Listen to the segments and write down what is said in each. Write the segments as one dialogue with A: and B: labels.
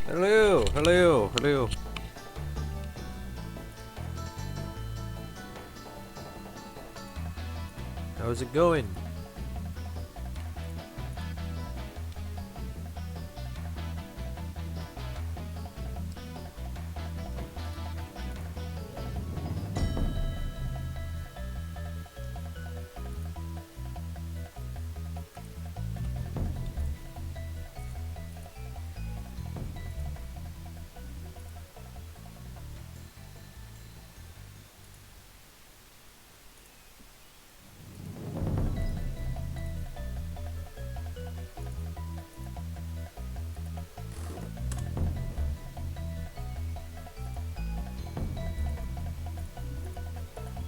A: Hello, hello, hello. How's it going?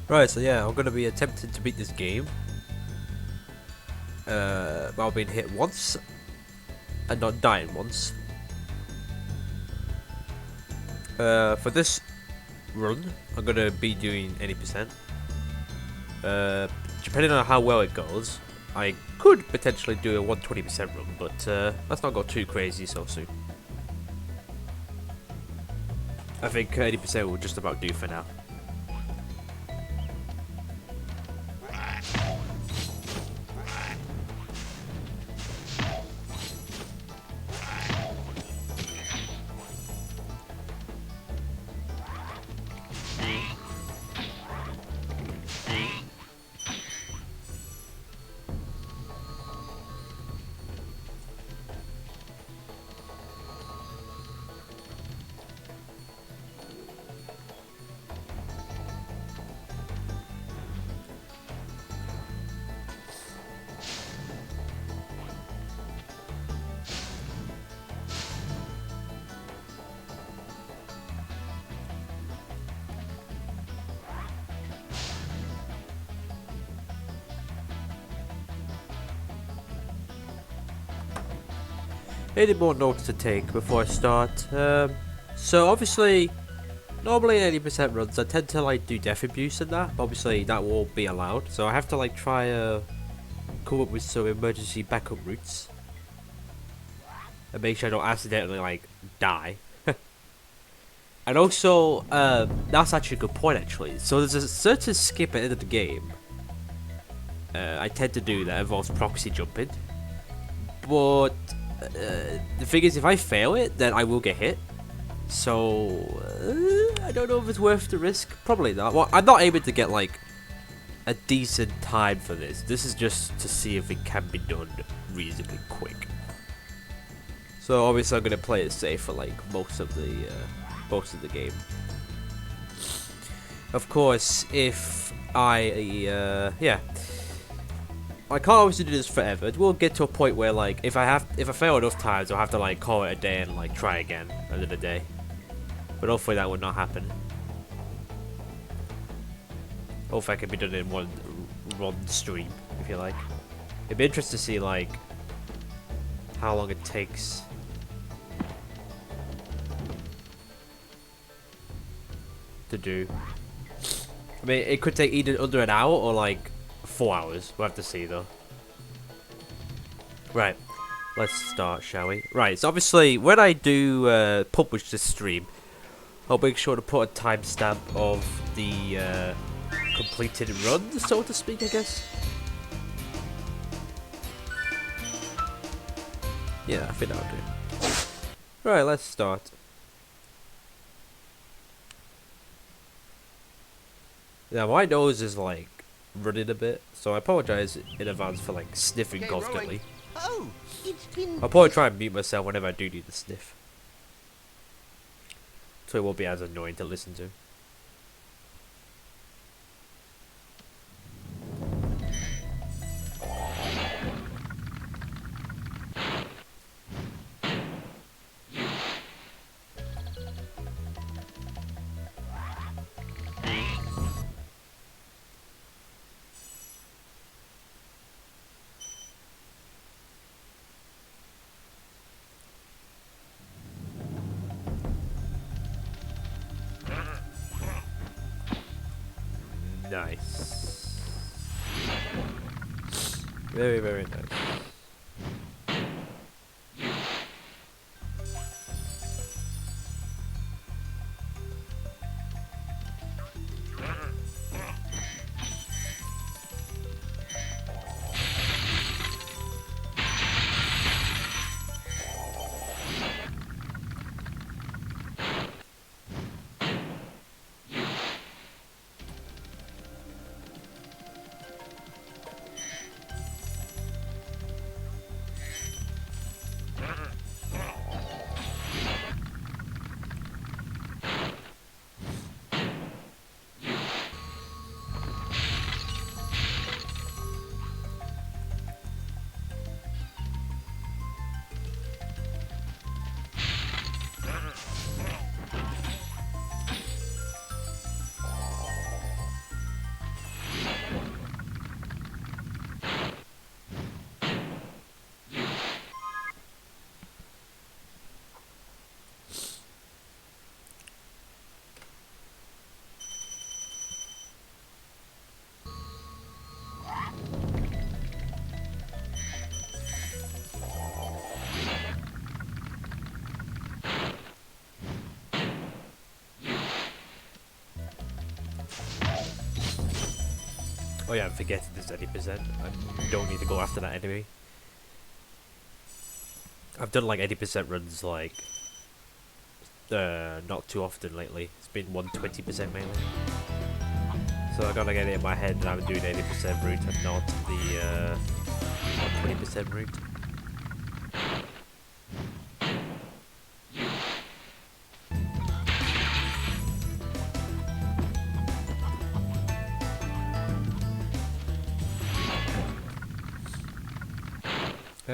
A: Right, so yeah, I'm gonna be attempting to beat this game. While being hit once and not dying once. For this run, I'm gonna be doing 80%. Depending on how well it goes, I could potentially do a 120% run, but let's not go too crazy so soon. I think 80% will just about do for now. Any more notes to take before I start? So obviously, normally in 80% runs, I tend to like do death abuse and that. Obviously, that won't be allowed, so I have to like try come up with some emergency backup routes and make sure I don't accidentally like die. And also, that's actually a good point actually. So there's a certain skip at the end of the game. I tend to do that involves proxy jumping, but the thing is, if I fail it, then I will get hit. So I don't know if it's worth the risk. Probably not. Well, I'm not aiming to get like a decent time for this. This is just to see if it can be done reasonably quick. So obviously, I'm gonna play it safe for like most of the game. Of course, if I I can't obviously do this forever. It will get to a point where like if I fail enough times, I'll have to like call it a day and like try again another day. But hopefully that would not happen. Hopefully I can be done in one stream, if you like. It'd be interesting to see like how long it takes. To do. I mean, it could take either under an hour or like 4 hours. We'll have to see though. Right, let's start, shall we? Right, so obviously when I do publish this stream, I'll make sure to put a timestamp of the completed run, so to speak, I guess. Yeah, I think that'll do. Right, let's start. Now my nose is like running a bit, so I apologize in advance for like sniffing constantly.
B: Oh, it's been...
A: I'll probably try and mute myself whenever I do need to sniff, so it won't be as annoying to listen to. Nice. Very, very nice. yeah, I'm forgetting this 80%. I don't need to go after that enemy. I've done like 80% runs like not too often lately. It's been 120% mainly. So I gotta get it in my head that I'm doing 80% route and not the 120% route.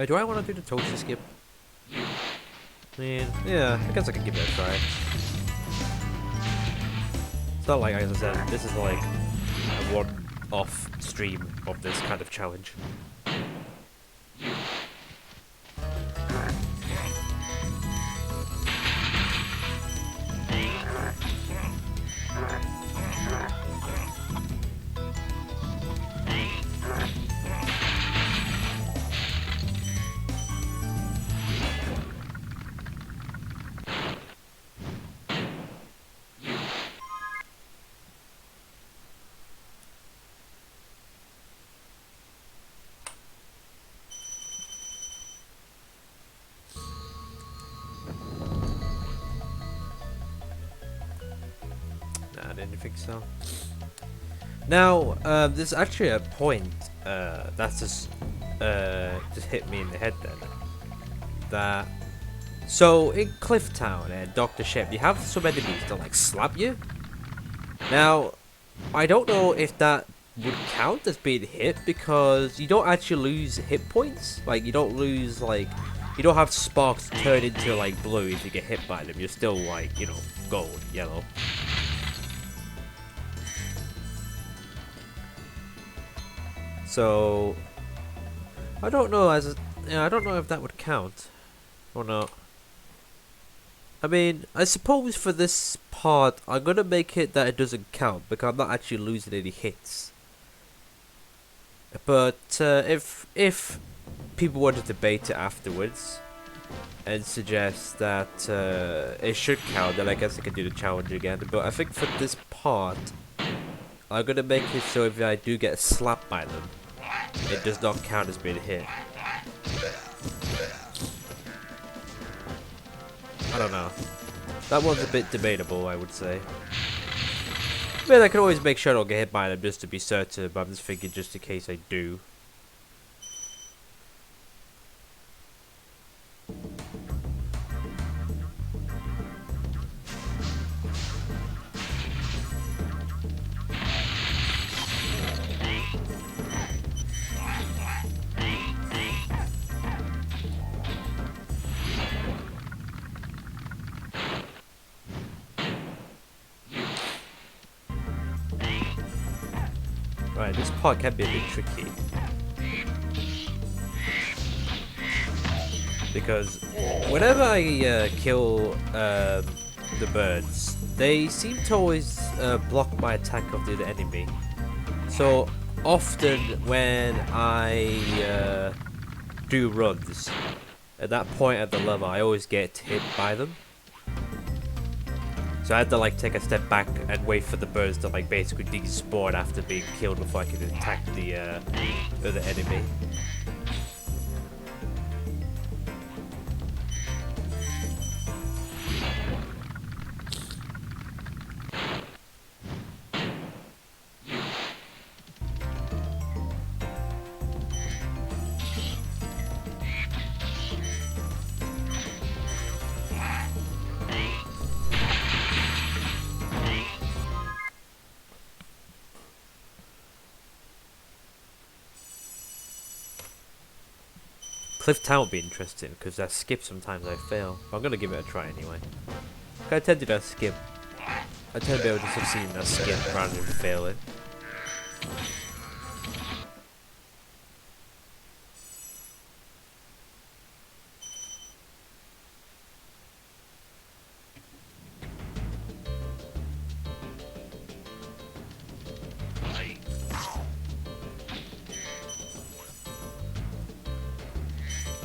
A: Do I want to do the toaster skip? I mean, yeah, I guess I can give it a try. It's not like, as I said, this is like a one-off stream of this kind of challenge. I didn't think so. Now, there's actually a point that's just hit me in the head then. That so in Clifftown and Dr. Shep, you have some enemies that like slap you. Now, I don't know if that would count as being hit because you don't actually lose hit points. Like you don't lose like you don't have sparks turn into like blue if you get hit by them. You're still like, you know, gold, yellow. So I don't know I don't know if that would count or not. I mean, I suppose for this part I'm gonna make it that it doesn't count because I'm not actually losing any hits. But if people want to debate it afterwards and suggest that it should count, then I guess I can do the challenge again. But I think for this part, I'm gonna make it so if I do get slapped by them, it does not count as being hit. I don't know. That one's a bit debatable, I would say. I mean, I can always make sure I don't get hit by them just to be certain, but I'm just thinking just in case I do. Right, this part can be a bit tricky. Because whenever I kill the birds, they seem to always block my attack of the enemy. So often when I do runs, at that point at the level I always get hit by them. So I had to like take a step back and wait for the birds to like basically despawn after being killed before I could attack the other enemy. Cliff Town would be interesting because I skip sometimes I fail. But I'm gonna give it a try anyway. I tend to do that skip. I tend to be able to succeed in that skip rather than fail it.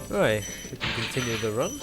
A: Right, we can continue the run.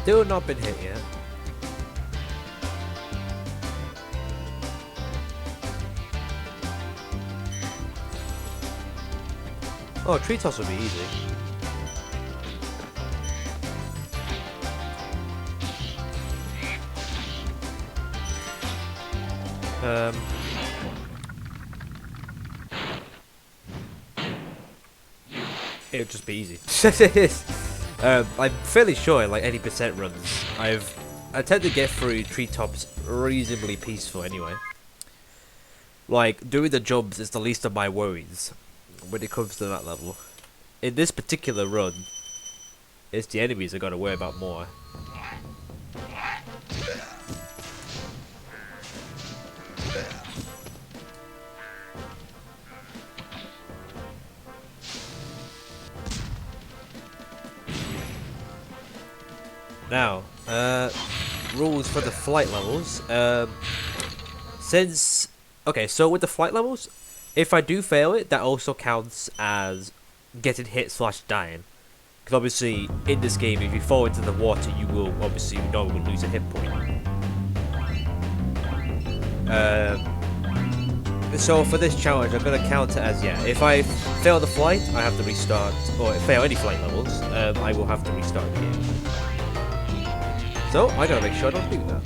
A: Still not been hit yet. Oh, tree toss would be easy. It would just be easy. I'm fairly sure in like 80% runs, I tend to get through treetops reasonably peaceful anyway. Like, doing the jumps is the least of my worries when it comes to that level. In this particular run, it's the enemies I gotta worry about more. Now, rules for the flight levels. Okay, so with the flight levels, if I do fail it, that also counts as getting hit / dying. Because obviously, in this game, if you fall into the water, you will obviously lose a hit point. So for this challenge, I'm gonna count it as, yeah, if I fail the flight, I have to restart, or fail any flight levels, I will have to restart the game. So I gotta make sure I don't do that.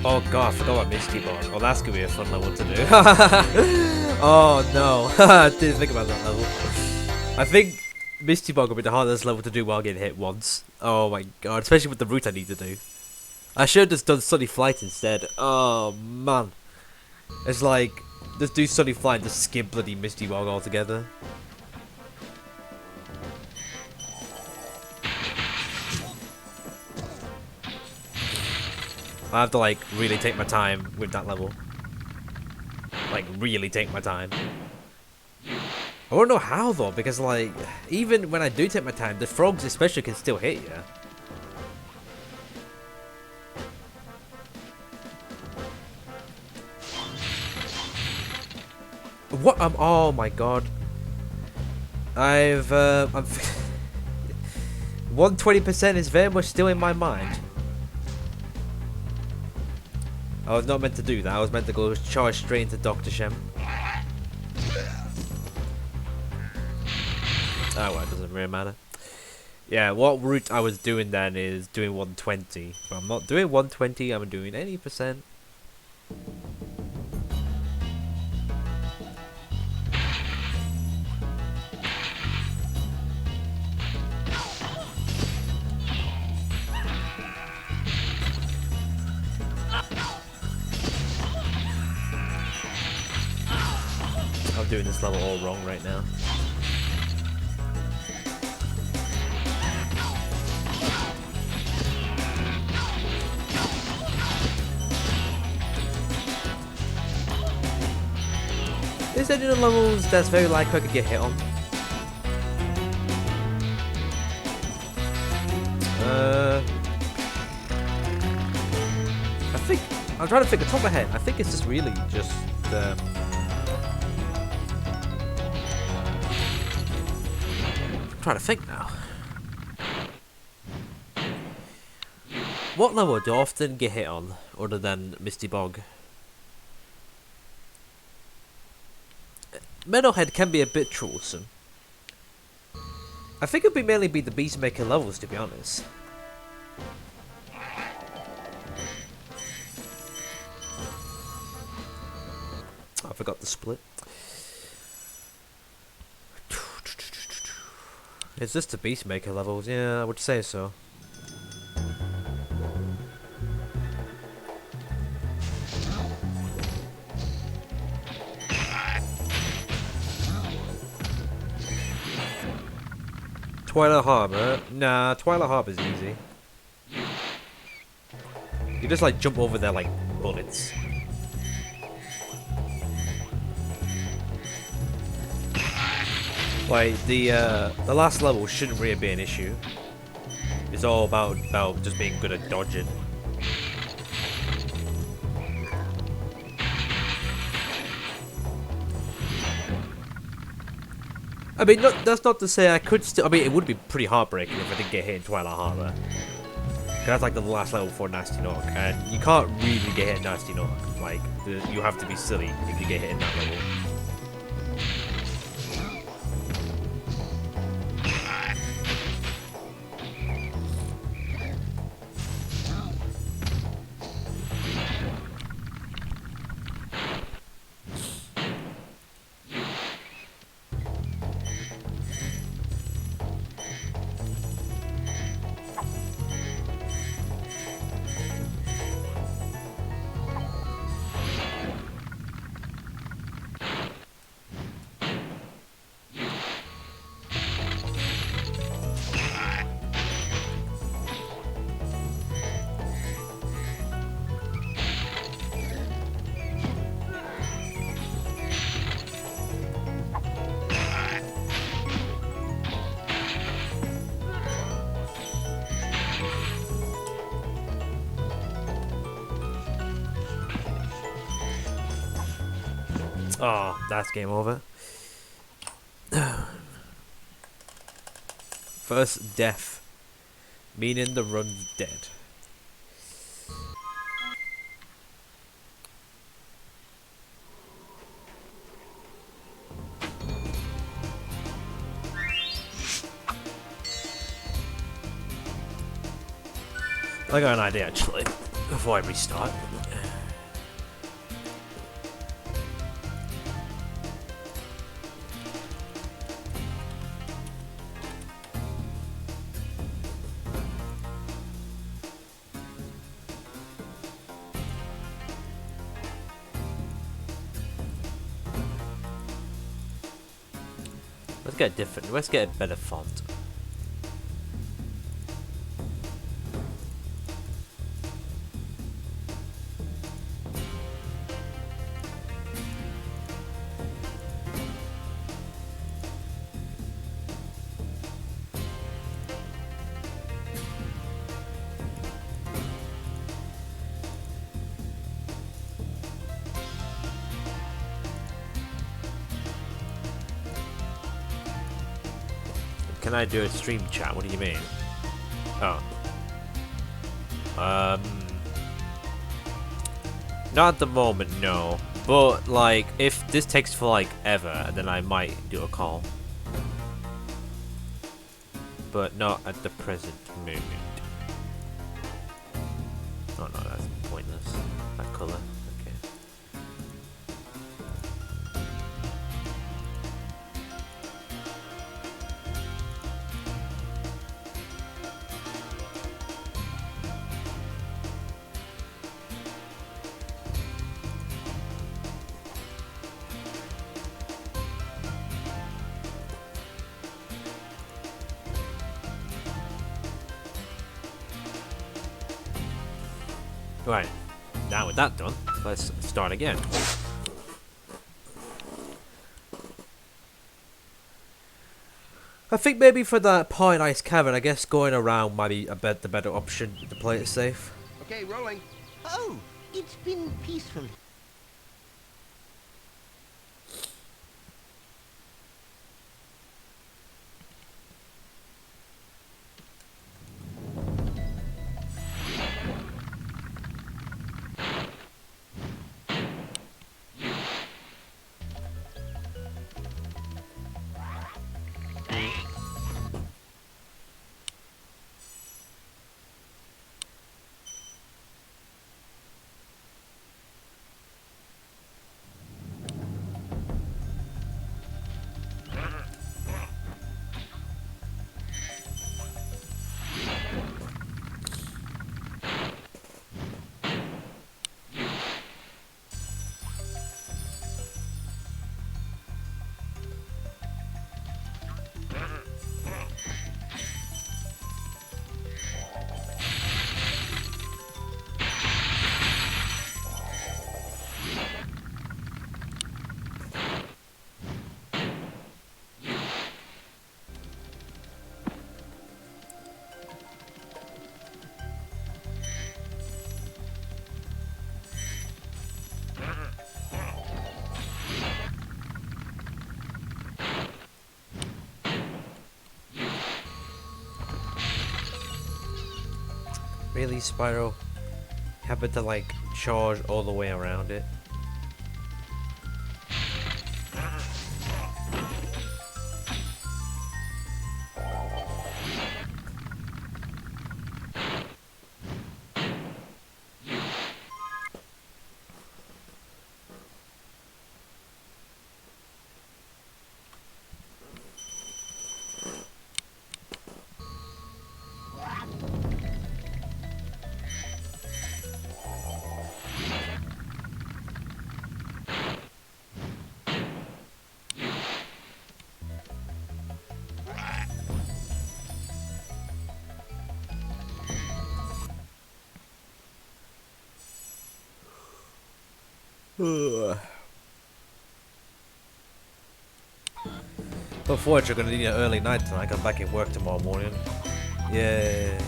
A: Oh god, I forgot about Misty Bog. Oh, that's gonna be a fun level to do. Oh no, I didn't think about that level. I think Misty Bog will be the hardest level to do while getting hit once. Oh my god, especially with the route I need to do. I should have just done Sunny Flight instead. Oh man. It's like, just do Sunny Flight and just skip bloody Misty Bog altogether. I have to like really take my time with that level. Like really take my time. I don't know how though, because like even when I do take my time, the frogs especially can still hit you. What? Oh my god. I'm 120% is very much still in my mind. I was not meant to do that. I was meant to go charge straight into Dr. Shem. Oh well, it doesn't really matter. Yeah, what route I was doing then is doing 120. But I'm not doing 120, I'm doing 80%. I'm doing this level all wrong right now. Is there any of the levels that's very likely I could get hit on? I think I'm trying to think. Off the top of my head, I think it's just really just. I'm trying to think now. What level do I often get hit on, other than Misty Bog? Meadowhead can be a bit troublesome. I think it would mainly be the Beastmaker levels, to be honest. I forgot the split. Is this the Beastmaker levels? Yeah, I would say so. Twilight Harbor? Nah, Twilight Harbor's easy. You just like jump over there like bullets. Like the last level shouldn't really be an issue. It's all about just being good at dodging. I mean, that's not to say I could still. I mean, it would be pretty heartbreaking if I didn't get hit in Twilight Harbor. That's like the last level for Nasty Knock, and you can't really get hit in Nasty Knock. Like, you have to be silly if you get hit in that level. Oh, that's game over. First death, meaning the run's dead. I got an idea actually, before I restart. Let's get a different. Let's get a better font. Can I do a stream chat? What do you mean? Oh. Not at the moment, no. But, like, if this takes for, like, ever, then I might do a call. But not at the present moment. Oh no, that's pointless. That colour. Okay. Right, now with that done, let's start again. I think maybe for that Pie Ice Cavern, I guess going around might be the better option to play it safe.
B: Okay, rolling. Oh, it's been peaceful.
A: Really, Spyro? Happen to like charge all the way around it? Unfortunately, I'm gonna need an early night tonight. I'm back at work tomorrow morning. Yeah.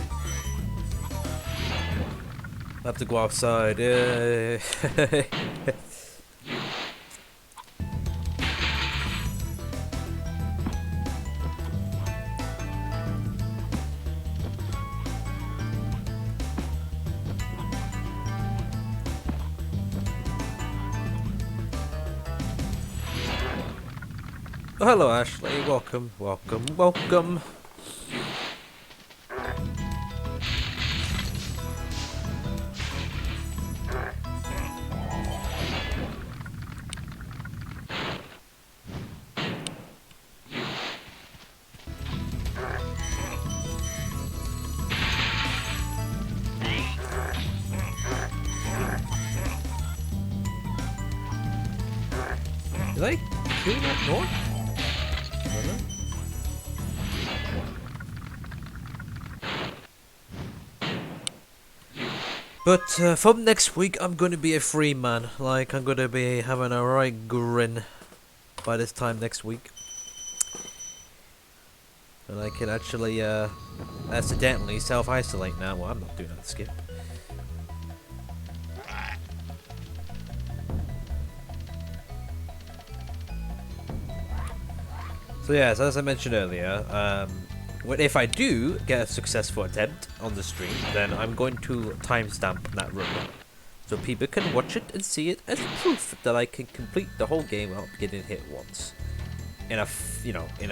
A: I have to go outside. Yeah. Oh, hello, Ashley. Welcome, welcome, welcome. Did I kill that door? But from next week, I'm going to be a free man. Like, I'm going to be having a right grin by this time next week. And I can actually accidentally self-isolate now. Well, I'm not doing that skip. So yes, as I mentioned earlier, if I do get a successful attempt on the stream, then I'm going to timestamp that run, so people can watch it and see it as proof that I can complete the whole game without getting hit once, in a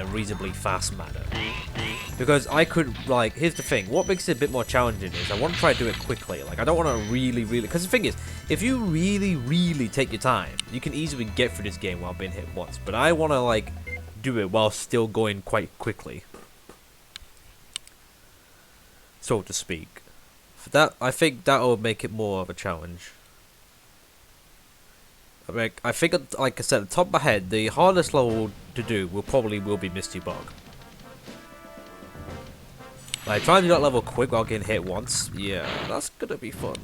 A: reasonably fast manner. Because I could, like, here's the thing: what makes it a bit more challenging is I want to try to do it quickly. Like, I don't want to really, because the thing is, if you really take your time, you can easily get through this game without being hit once. But I want to like do it while still going quite quickly, so to speak. For that, I think that will make it more of a challenge. I think, like I said, at the top of my head, the hardest level to do will be Misty Bog. Like, trying to do that level quick while getting hit once, yeah, that's gonna be fun.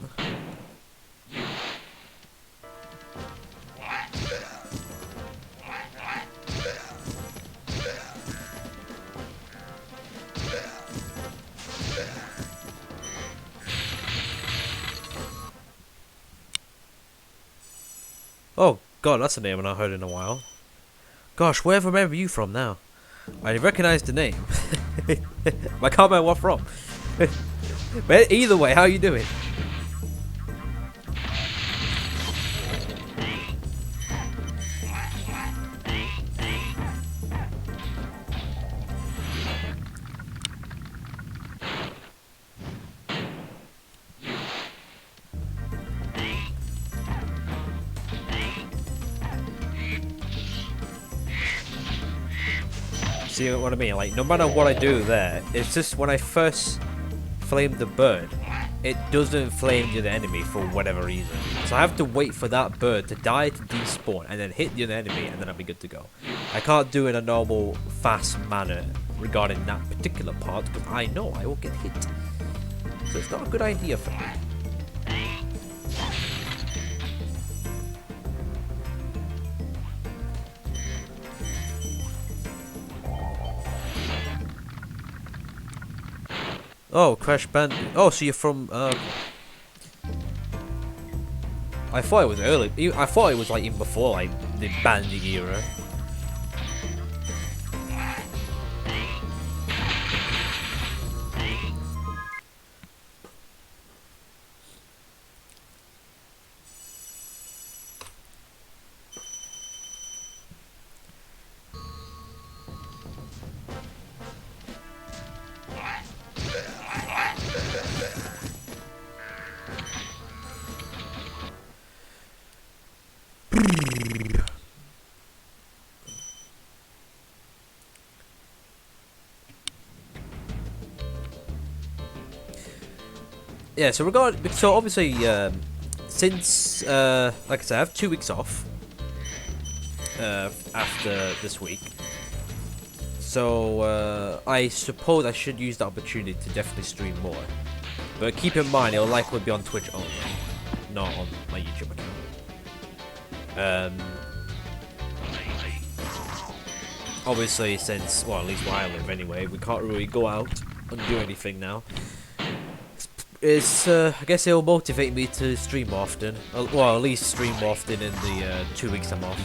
A: Oh god, that's a name I've not heard in a while. Gosh, where remember you from now? I recognize the name. I can't remember what from. But either way, how you doing? See what I mean? Like, no matter what I do there, it's just when I first flame the bird, it doesn't flame the other enemy for whatever reason. So I have to wait for that bird to die to despawn and then hit the other enemy, and then I'll be good to go. I can't do it in a normal, fast manner regarding that particular part, because I know I will get hit. So it's not a good idea for me. Oh, Crash Band. Oh, so you're from. I thought it was early. I thought it was like even before like the banding era. yeah, so so obviously, since like I said, I have 2 weeks off after this week, so I suppose I should use the opportunity to definitely stream more. But keep in mind, it'll likely be on Twitch only, not on my YouTube account. Obviously, since, well, at least where I live anyway, we can't really go out and do anything now. I guess it'll motivate me to stream more often. Well, at least stream more often in the 2 weeks I'm off.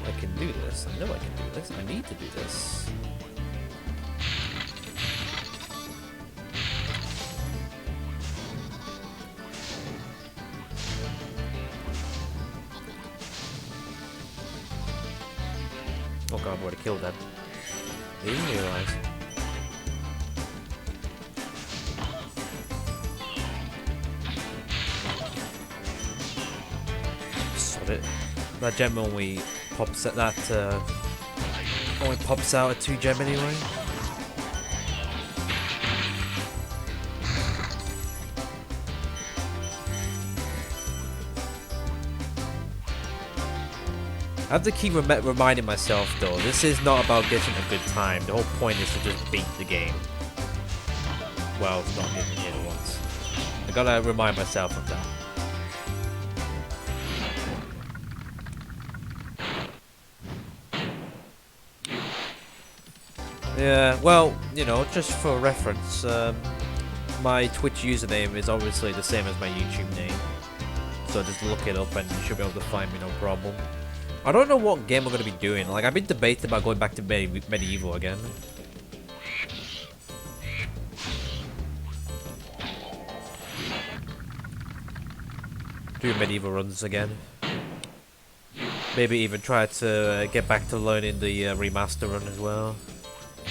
A: I can do this. I know I can do this. I need to do this. Oh god, I would have killed them. I didn't realize. Sod it. That gem only pops at that, only pops out at 2 gem anyway. I have to keep reminding myself though, this is not about getting a good time. The whole point is to just beat the game. Well, it's not getting it once. I gotta remind myself of that. Yeah, well, you know, just for reference, my Twitch username is obviously the same as my YouTube name. So just look it up and you should be able to find me, no problem. I don't know what game we're going to be doing. Like, I've been debating about going back to Medieval again. Do Medieval runs again. Maybe even try to get back to learning the remaster run as well.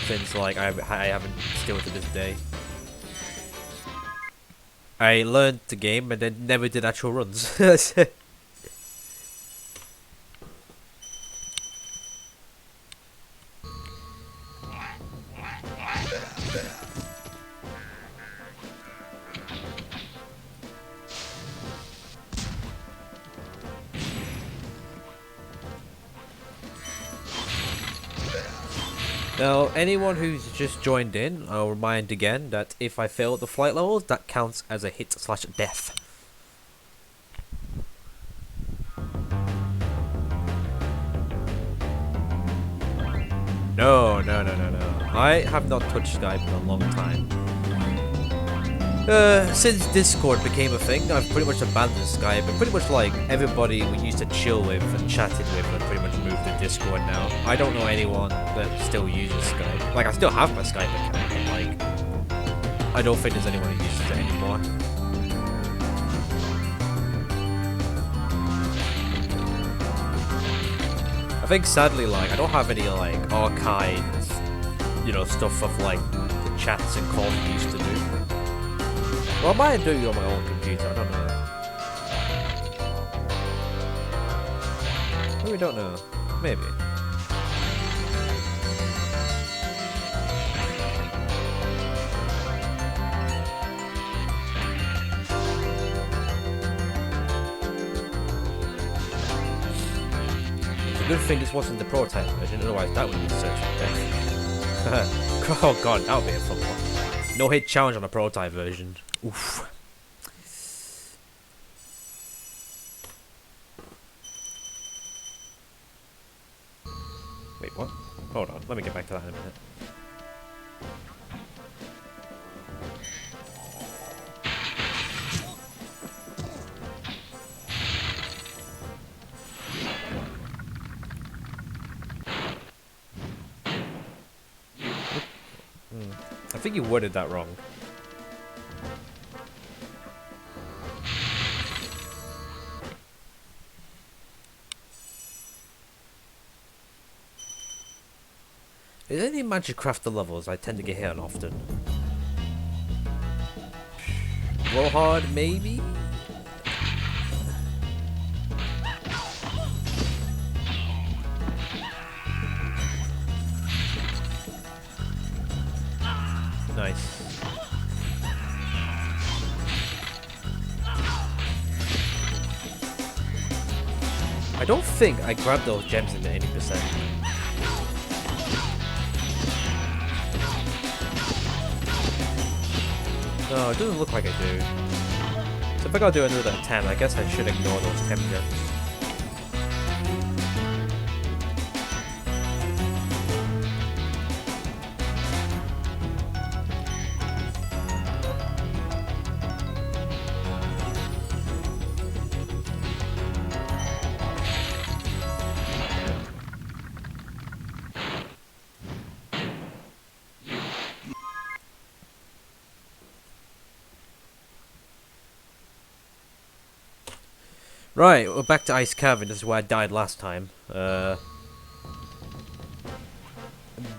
A: Since, like, I haven't still to this day. I learned the game and then never did actual runs. Now, anyone who's just joined in, I'll remind again that if I fail the flight levels, that counts as a hit/death. No. I have not touched Skype in a long time. Since Discord became a thing, I've pretty much abandoned Skype, and pretty much like everybody we used to chill with and chatted with have pretty much moved to Discord now. I don't know anyone that still uses Skype. Like, I still have my Skype account, but like, I don't think there's anyone who uses it anymore. I think sadly, like, I don't have any like archived, you know, stuff of like the chats and calls we used to do. Well, I might do it on my own computer, I don't know. Maybe, don't know. Maybe. It's a good thing this wasn't the prototype version, otherwise that would be such a death. Oh god, that would be a fun one. No hit challenge on a prototype version. Oof. Wait, what? Hold on, let me get back to that in a minute. I think you worded that wrong. Is there any magic crafter levels I tend to get hit on often? Roll hard, maybe? I don't think I grabbed those gems in the 80%. No, it doesn't look like I do. So if I gotta do another attempt, I guess I should ignore those 10 gems. Right, we're back to Ice Cavern. This is where I died last time.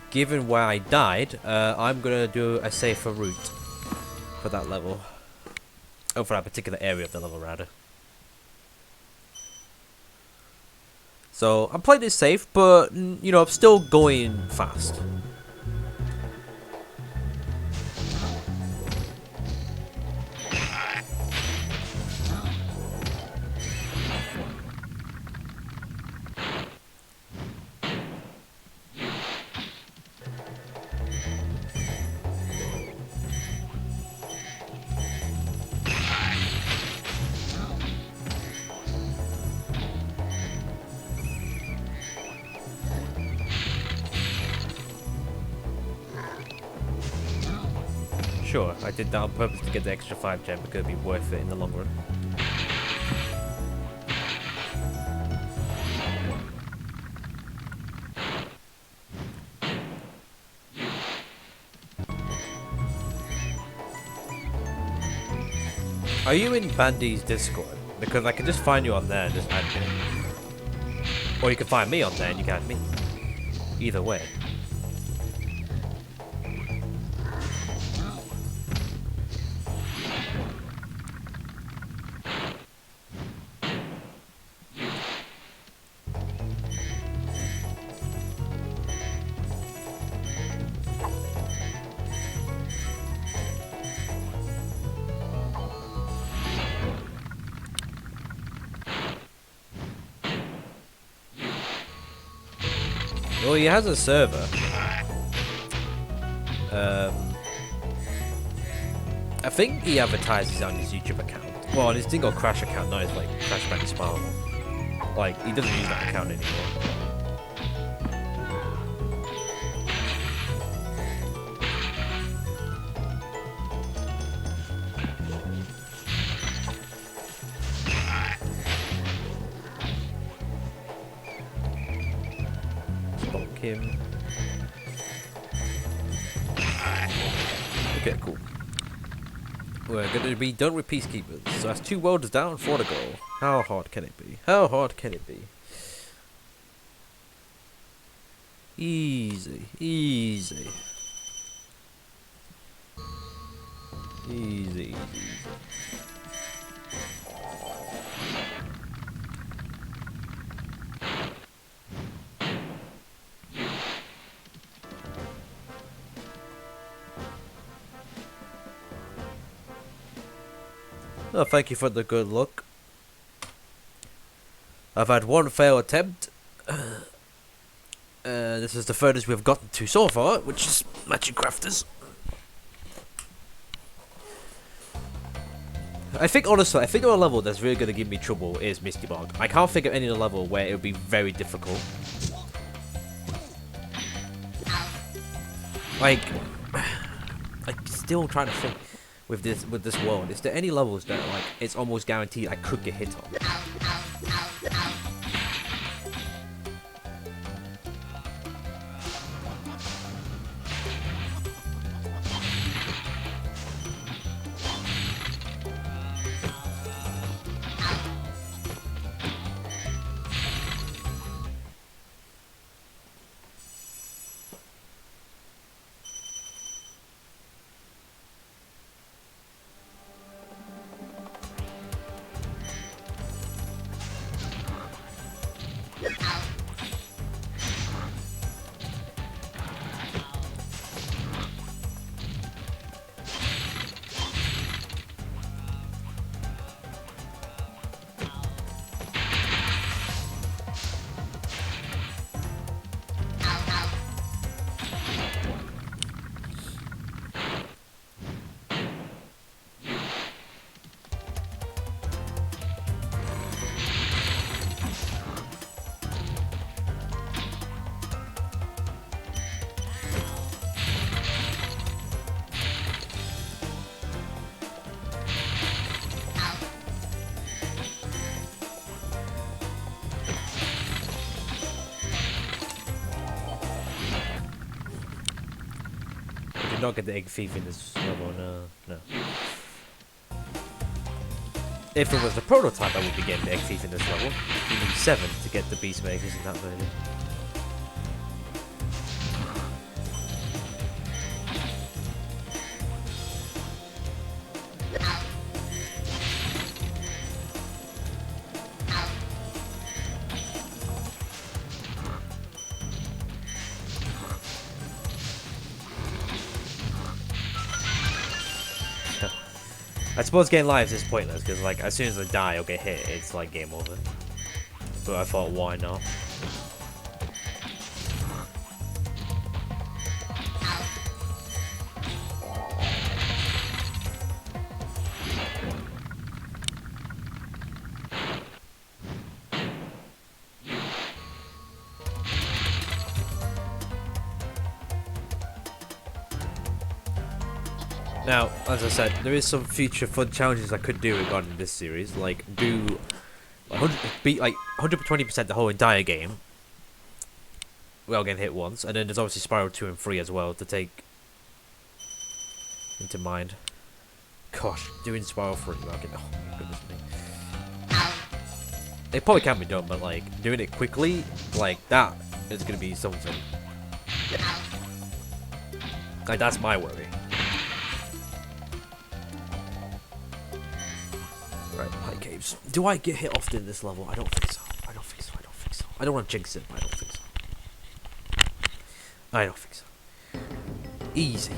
A: Given where I died, I'm gonna do a safer route for that level. Oh, for that particular area of the level, rather. So, I'm playing it safe, but, you know, I'm still going fast. Sure, I did that on purpose to get the extra 5 gem because it'd be worth it in the long run. Are you in Bandy's Discord? Because I can just find you on there and just add me. Or you can find me on there and you can add me. Either way. Well, he has a server. I think he advertises on his YouTube account. Well, on his Dingo Crash account, not his like Crash Bandy Spyro. Like, he doesn't use that account anymore. Him. Okay, cool. We're gonna be done with Peacekeepers. So that's 2 welders down, 4 to go. How hard can it be? How hard can it be? Easy, easy. Easy, easy, easy. Oh, thank you for the good luck. I've had 1 failed attempt. This is the furthest we've gotten to so far, which is Magic Crafters. I think, honestly, I think on a level that's really going to give me trouble is Misty Bog. I can't think of any other level where it would be very difficult. Like, I'm still trying to think. With this world, is there any levels that like it's almost guaranteed I could get hit on? not get the egg thief in this level, no. If it was the prototype, I would be getting the egg thief in this level. You need 7 to get the beast makers in that version. I suppose getting lives is pointless because, like, as soon as I die or get hit, it's like game over. But I thought, why not? Now, as I said, there is some future fun challenges I could do regarding this series, like do 120% the whole entire game without getting hit once, and then there's obviously Spyro 2 and 3 as well to take into mind. Gosh, doing Spyro 3, okay, oh my goodness me. It probably can be done, but like doing it quickly, like that is gonna be something. Like that's my worry. Right, high caves. Do I get hit often in this level? I don't think so. I don't think so. I don't think so. I don't want to jinx it, but I don't think so. I don't think so. Easy.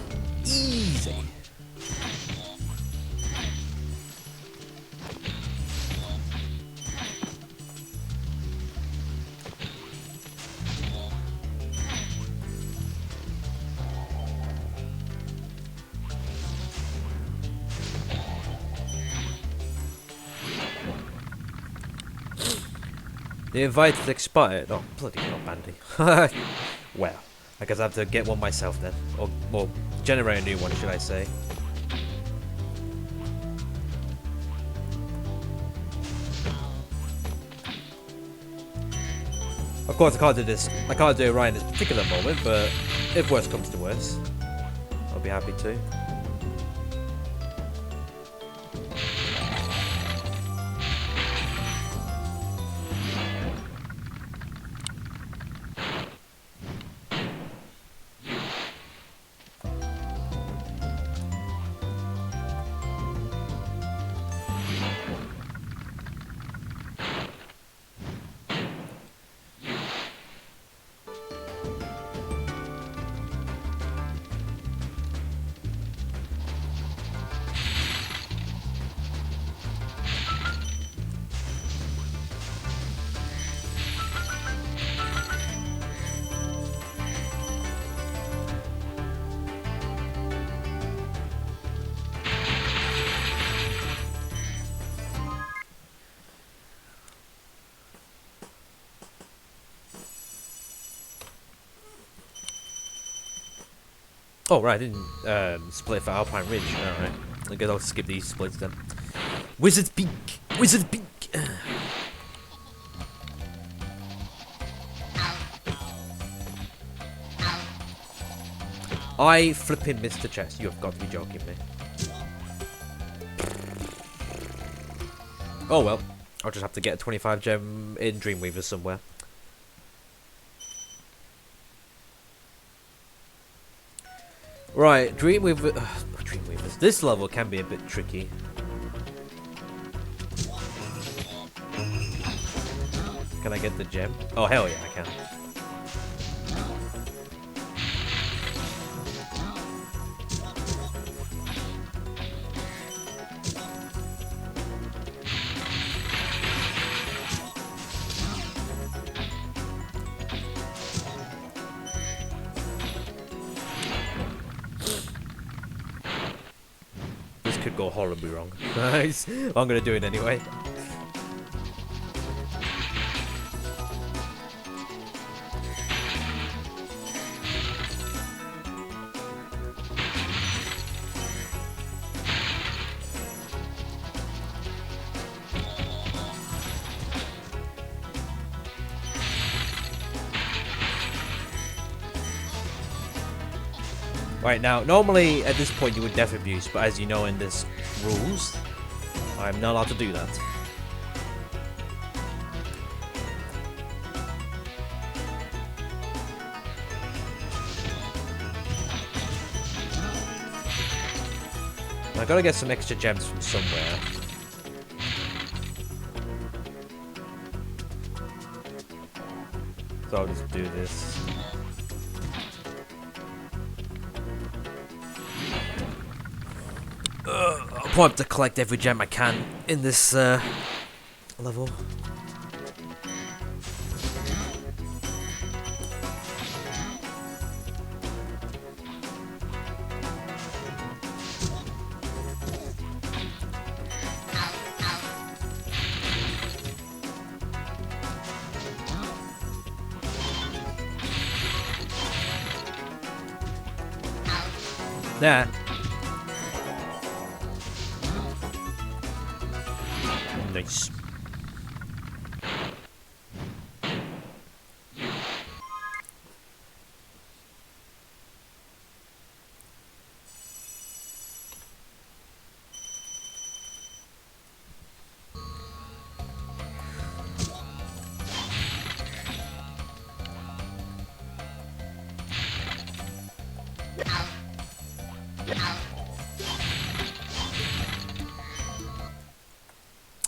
A: Easy. The invite is expired. Oh, bloody hell, Bandy. Well, I guess I have to get one myself then. Or generate a new one, should I say. Of course, I can't do this. I can't do it right in this particular moment, but if worse comes to worse, I'll be happy to. Oh right, I didn't split for Alpine Ridge. Alright. I guess I'll skip these splits then. Wizard's Peak! Wizard's Peak! I flipping missed the chest. You have got to be joking me. Oh well. I'll just have to get a 25 gem in Dreamweaver somewhere. Right, Dreamweavers. This level can be a bit tricky. Can I get the gem? Oh hell yeah, I can. Could go horribly wrong. Nice. I'm gonna do it anyway. Right now, normally at this point you would death abuse, but as you know in this rules, I'm not allowed to do that. I gotta get some extra gems from somewhere. So I'll just do this. I'll probably have to collect every gem I can in this level. There. Nice.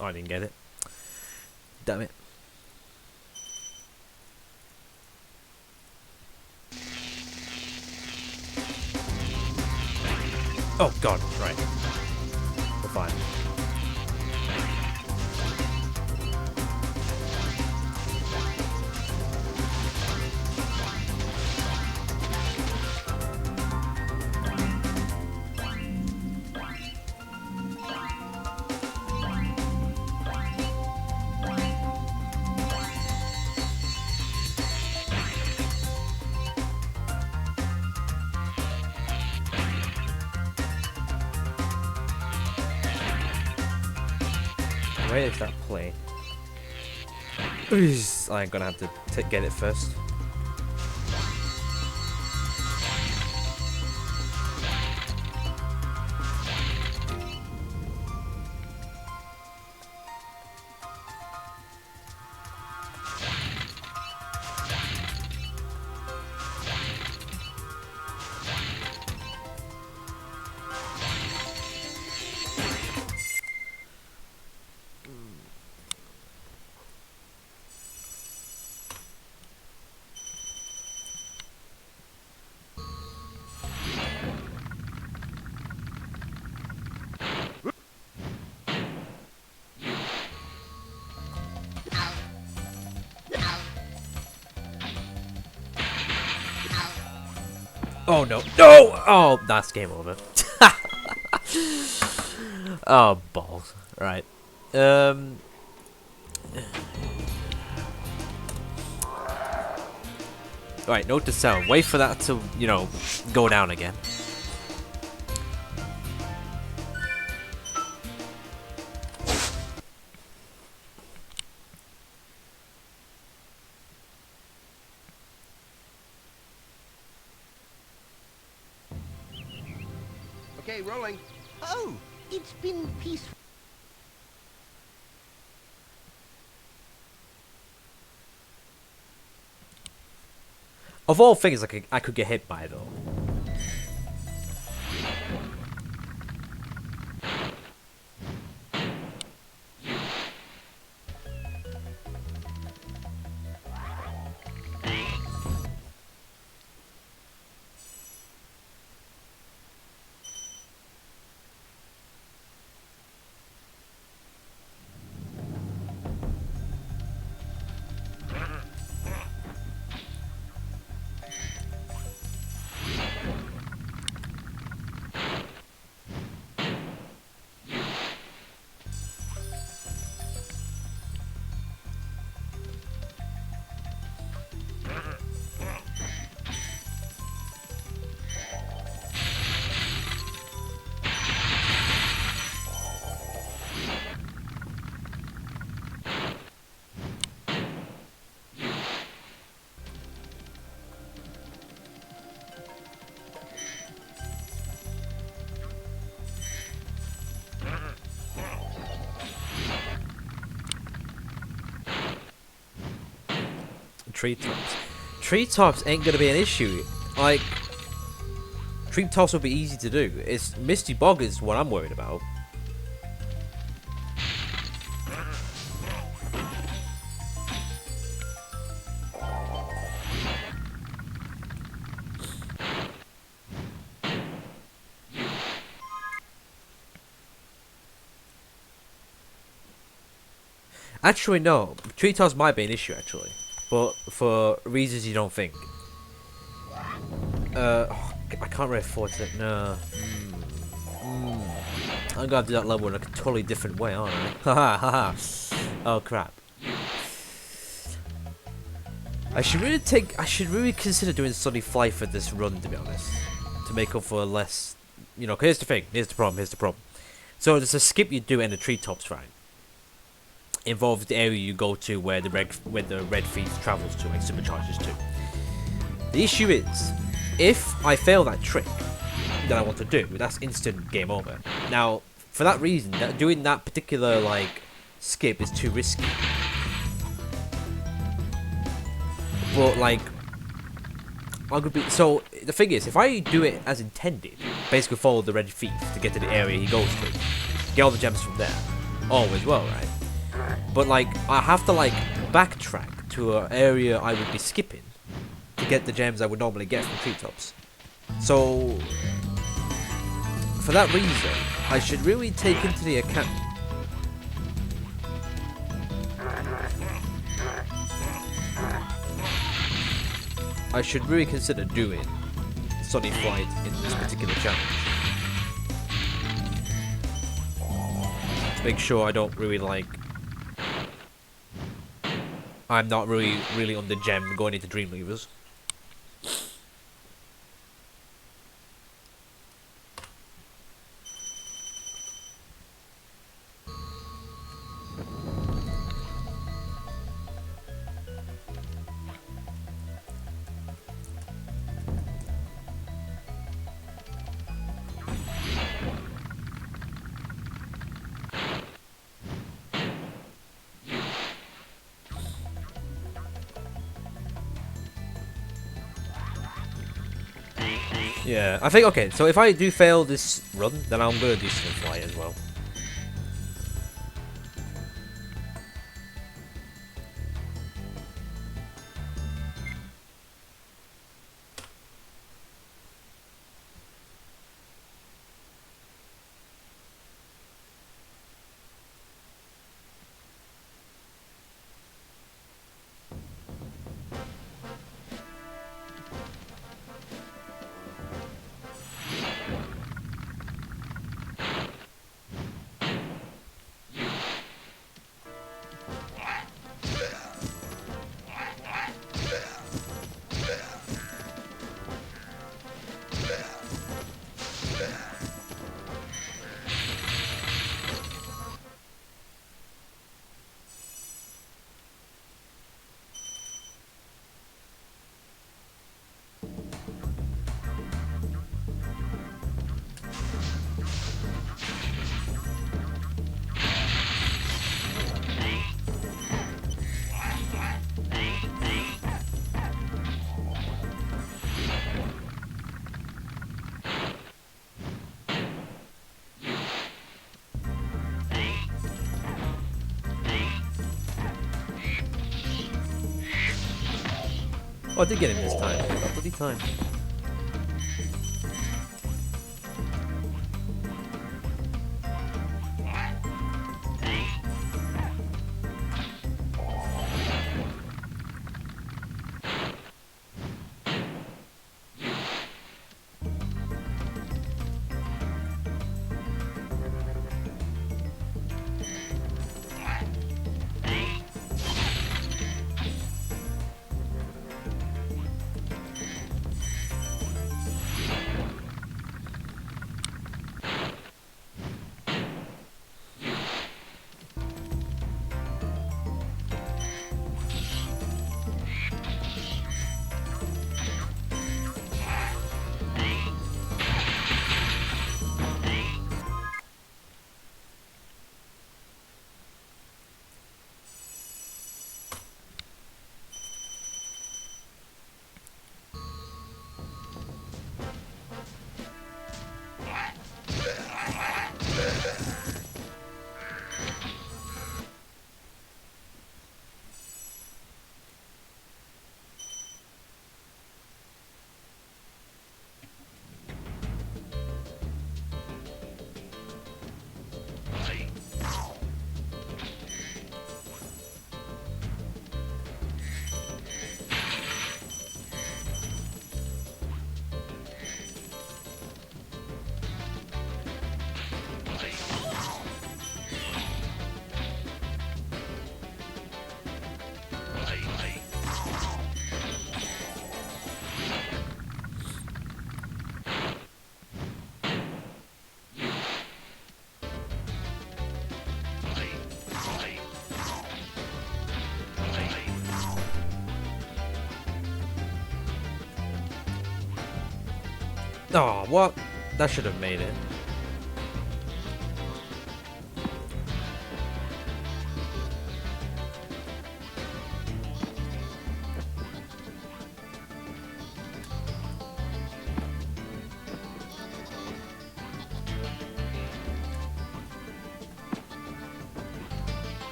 A: Oh, I didn't get it. Damn it. Oh god, right. We're fine. Where is that plane? I'm gonna have to get it first. Oh no. No! Oh, that's game over. Oh, balls. Right. Right, note to self. Wait for that to, you know, go down again.
B: Okay, rolling. Oh, it's been peaceful.
A: Of all things I could get hit by, though. treetops. Treetops ain't gonna be an issue. Like, treetops will be easy to do. It's Misty Bog is what I'm worried about. Actually, no. Treetops might be an issue, actually. But for reasons you don't think. I can't really afford it. No. I'm gonna do that level in a totally different way, aren't I? Haha, haha. Oh, crap. I should really consider doing Sunny Fly for this run, to be honest. To make up for less... You know, 'cause here's the thing. Here's the problem. So, there's a skip you do in the treetops, right? Involves the area you go to where the red thief travels to and supercharges to. The issue is, if I fail that trick that I want to do, that's instant game over. Now, for that reason, doing that particular like skip is too risky. But like, so the thing is, if I do it as intended, basically follow the red thief to get to the area he goes to, get all the gems from there, all is well, right? But like, I have to like backtrack to an area I would be skipping to get the gems I would normally get from treetops. So, for that reason, I should really take into the account I should really consider doing Sunny Flight in this particular challenge. To make sure I don't really like... I'm not really on the gem going into Dreamweavers. Yeah, I think, okay, so if I do fail this run, then I'm gonna do Sunny Flight as well. Oh, I did get him this time. That bloody time. Oh, what? That should have made it.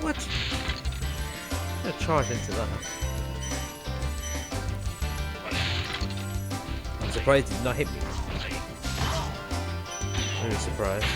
A: What? I'm gonna charge into that. I'm surprised it did not hit me. Really surprised.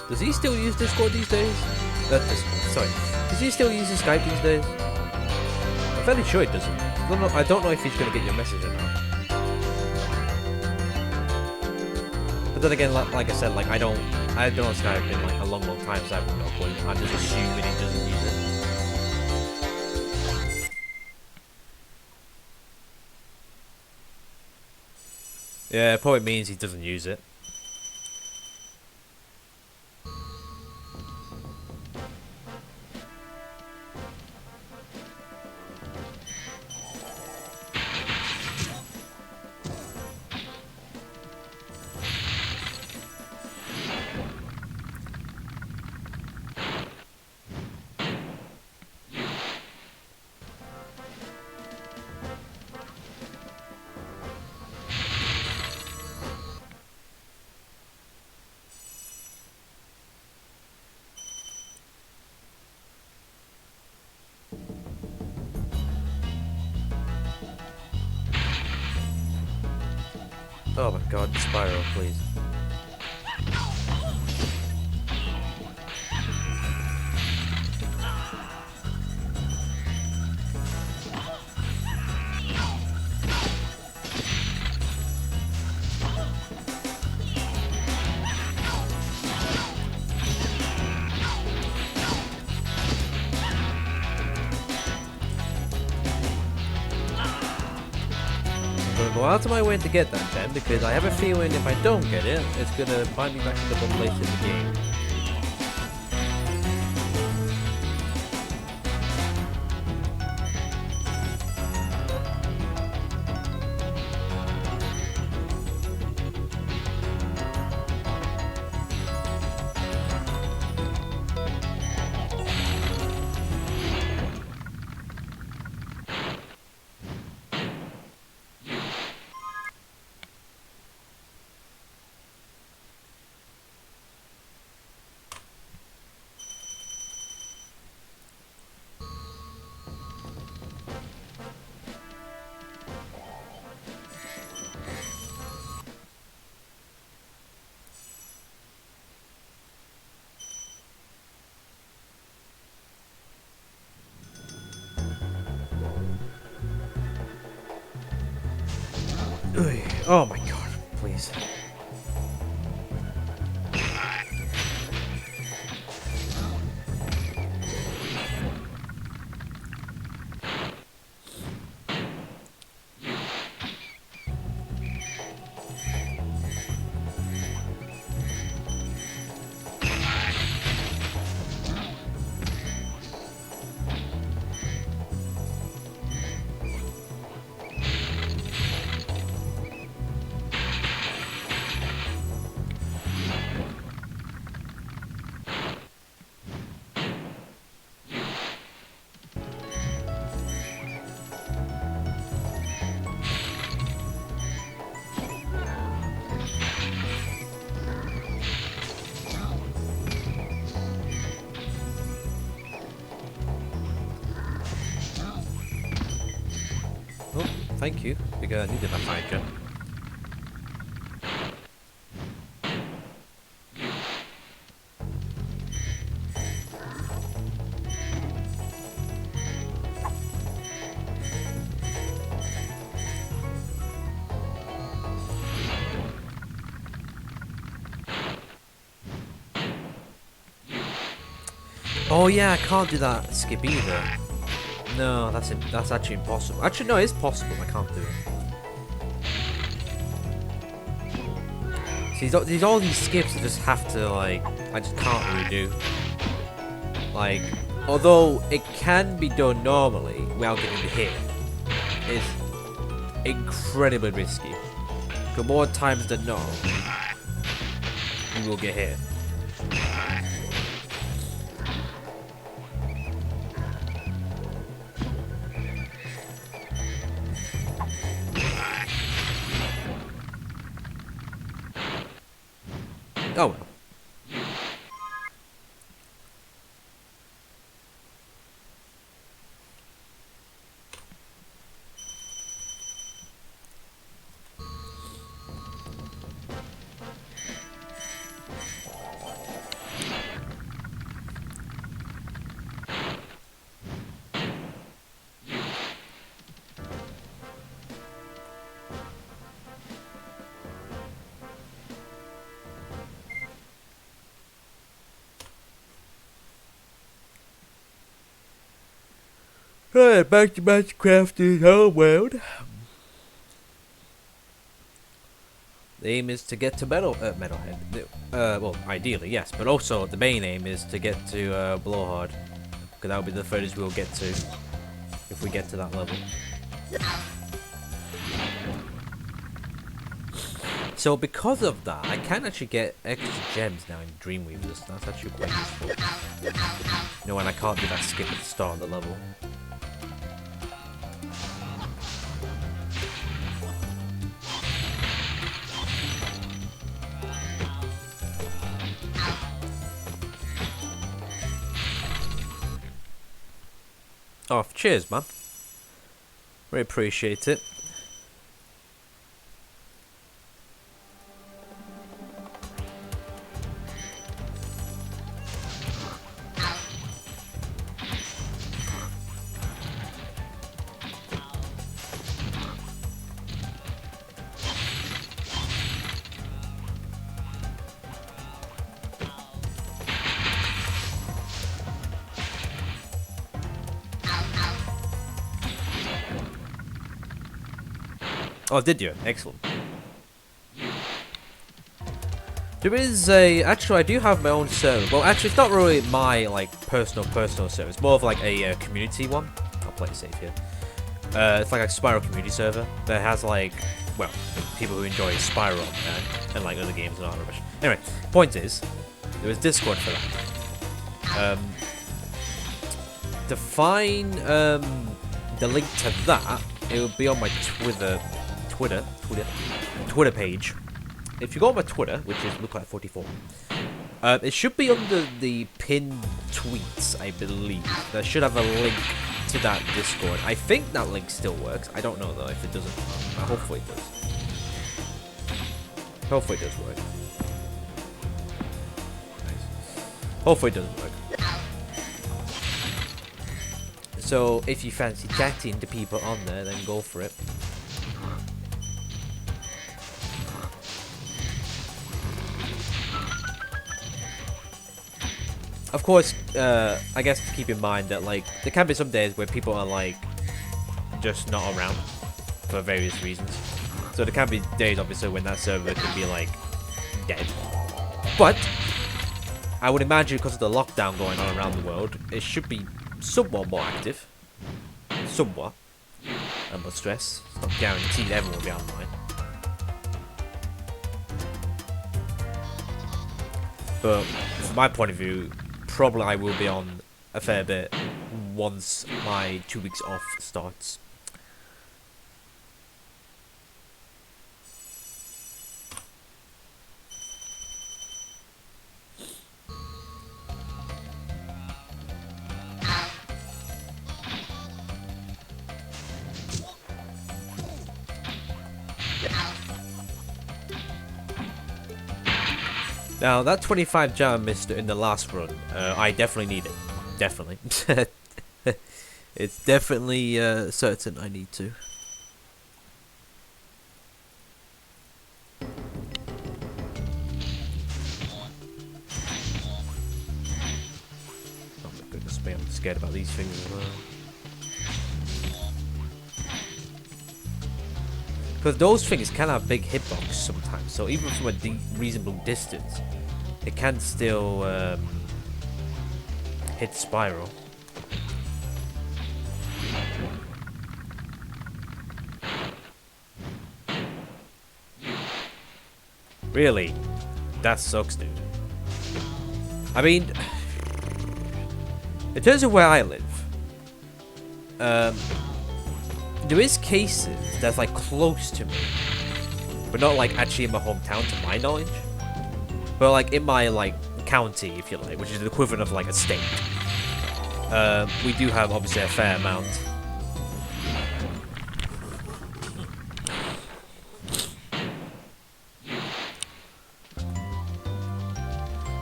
A: Does he still use Discord these days? Sorry. Does he still use Skype these days? I'm fairly sure he doesn't. I don't know if he's going to get your message or not. But then again, like I said, like I've been on Skype in like a long time, so I have no point. I'm just assuming he doesn't use it. Yeah, it probably means he doesn't use it. Oh my god, Spyro, please. go out of my way to get that gem because I have a feeling if I don't get it, it's gonna bind me back to the bottom later in the game. Oh my god, please. Oh, thank you, because I needed that fire gem. Oh yeah, I can't do that skip either. No, that's actually impossible. Actually, no, it's possible. I can't do it. See, there's all these skips I just have to like. I just can't redo. Like, although it can be done normally without getting hit, it's incredibly risky. Because more times than not, you will get hit. Oh well. Alright, back to Minecraft's whole world. The aim is to get to Metalhead. Well, ideally, yes, but also the main aim is to get to Blowhard. Because that'll be the furthest we'll get to if we get to that level. So because of that, I can actually get extra gems now in Dreamweavers. That's actually quite useful. You know, when I can't do that skip at the start of the level. Oh, cheers, man. Really appreciate it. Oh, did you? Excellent. There is a... Actually, I do have my own server. Well, actually, it's not really my, like, personal server. It's more of, like, a community one. I'll play it safe here. It's like a Spyro community server that has, like, well, people who enjoy Spyro and like, other games and all that rubbish. Anyway, point is, there was Discord for that. To find the link to that, it will be on my Twitter page. If you go on my Twitter, which is looklike44, it should be under the pinned tweets, I believe. That should have a link to that Discord. I think that link still works. I don't know though if it doesn't. Hopefully it does. Hopefully it does work. Nice. Hopefully it doesn't work. So if you fancy chatting to people on there, then go for it. Of course, I guess to keep in mind that, like, there can be some days where people are, like, just not around for various reasons. So there can be days, obviously, when that server could be, like, dead. But I would imagine because of the lockdown going on around the world, it should be somewhat more active. Somewhat. I must stress. It's not guaranteed everyone will be online. But from my point of view, probably I will be on a fair bit once my 2 weeks off starts. Now, that 25 gem I missed in the last run, I definitely need it. Definitely. It's definitely certain I need to. Oh my goodness me, I'm scared about these things as well. Because those things can have big hitbox sometimes, so even from a reasonable distance, it can still hit Spyro. Really? That sucks, dude. I mean, in terms of where I live, there is cases that's like close to me, but not like actually in my hometown to my knowledge, but like in my like county, if you like, which is the equivalent of like a state. We do have obviously a fair amount.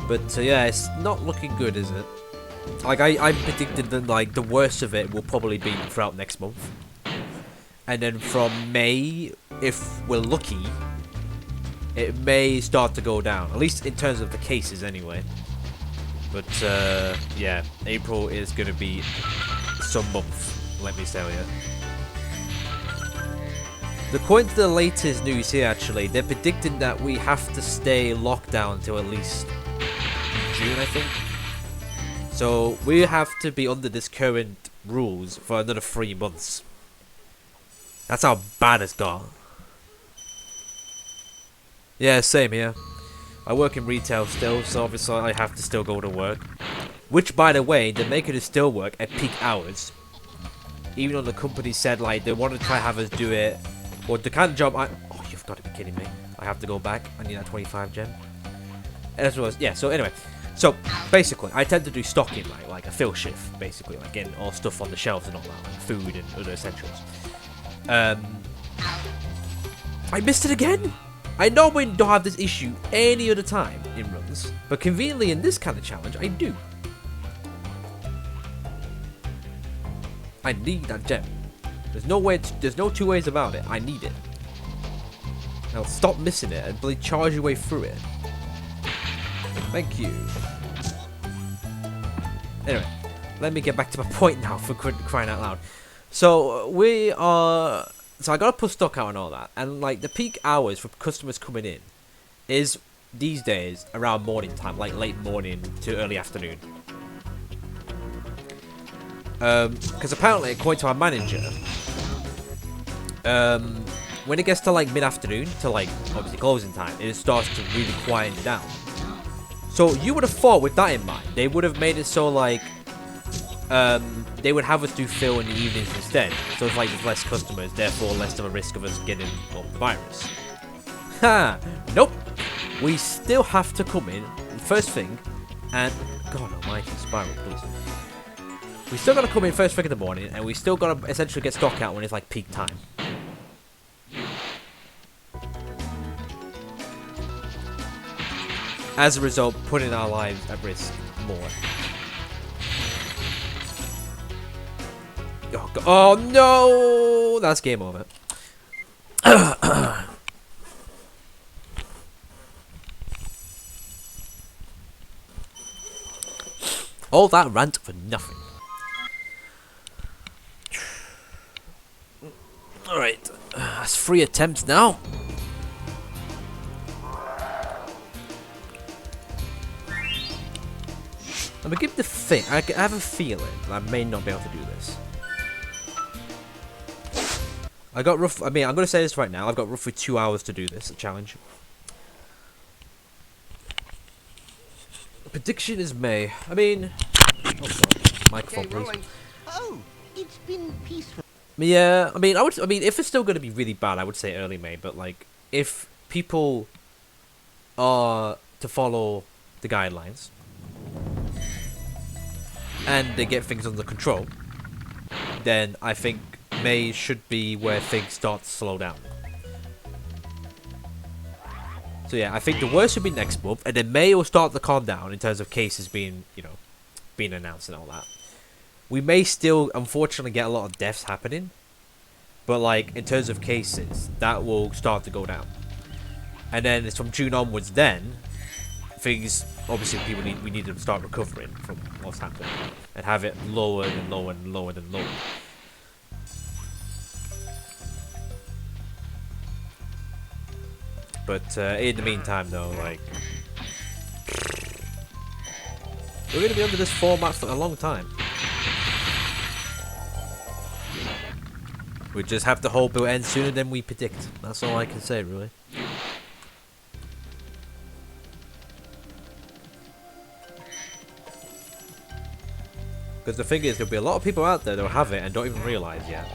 A: But yeah, it's not looking good, is it? Like I predicted that like the worst of it will probably be throughout next month. And then from May, if we're lucky, it may start to go down. At least in terms of the cases, anyway. But, yeah, April is going to be some month, let me tell you. According to the latest news here, actually, they're predicting that we have to stay locked down till at least June, I think. So, we have to be under this current rules for another 3 months. That's how bad it's got. Yeah, same here. I work in retail still, so obviously I have to still go to work. Which, by the way, they're making us still work at peak hours. Even though the company said, like, they want to try have us do it. Or the kind of job I... Oh, you've got to be kidding me. I have to go back. I need that 25 gem. And as well as... Yeah, so anyway. So, basically, I tend to do stocking, like a fill shift, basically. Like, getting all stuff on the shelves and all that. Like food and other essentials. I missed it again. I normally don't have this issue any other time in runs, but conveniently in this kind of challenge, I do. I need that gem. There's no way. There's no two ways about it. I need it. Now stop missing it and really charge your way through it. Thank you. Anyway, let me get back to my point now, for crying out loud. So we are so I gotta put stock out and all that, and like the peak hours for customers coming in is these days around morning time, like late morning to early afternoon. Because apparently, according to our manager, when it gets to like mid-afternoon to like obviously closing time, it starts to really quieten down. So you would have thought, with that in mind, they would have made it so like they would have us do fill in the evenings instead. So it's like there's less customers, therefore less of a risk of us getting the virus. Ha! Nope. We still have to come in first thing, and God Almighty, Spyro, please. We still gotta come in first thing in the morning, and we still gotta essentially get stock out when it's like peak time. As a result, putting our lives at risk more. Oh, God. Oh no! That's game over. All that rant for nothing. Alright, that's 3 attempts now. I'm gonna give the thing. I have a feeling that I may not be able to do this. I got rough. I mean, I'm gonna say this right now. I've got roughly 2 hours to do this challenge. Prediction is May. I mean, oh God, microphone, please.
B: Oh, it's been peaceful.
A: Yeah, I mean, I mean, if it's still gonna be really bad, I would say early May. But like, if people are to follow the guidelines and they get things under control, then I think May should be where things start to slow down. So yeah, I think the worst would be next month, and then May will start to calm down in terms of cases being, you know, being announced and all that. We may still, unfortunately, get a lot of deaths happening, but like in terms of cases, that will start to go down. And then it's from June onwards. Then things, obviously, we need to start recovering from what's happened and have it lower and lower and lower and lower. But in the meantime, though, like, we're going to be under this format for a long time. We just have to hope it'll end sooner than we predict. That's all I can say, really. Because the thing is, there'll be a lot of people out there that'll have it and don't even realise yet.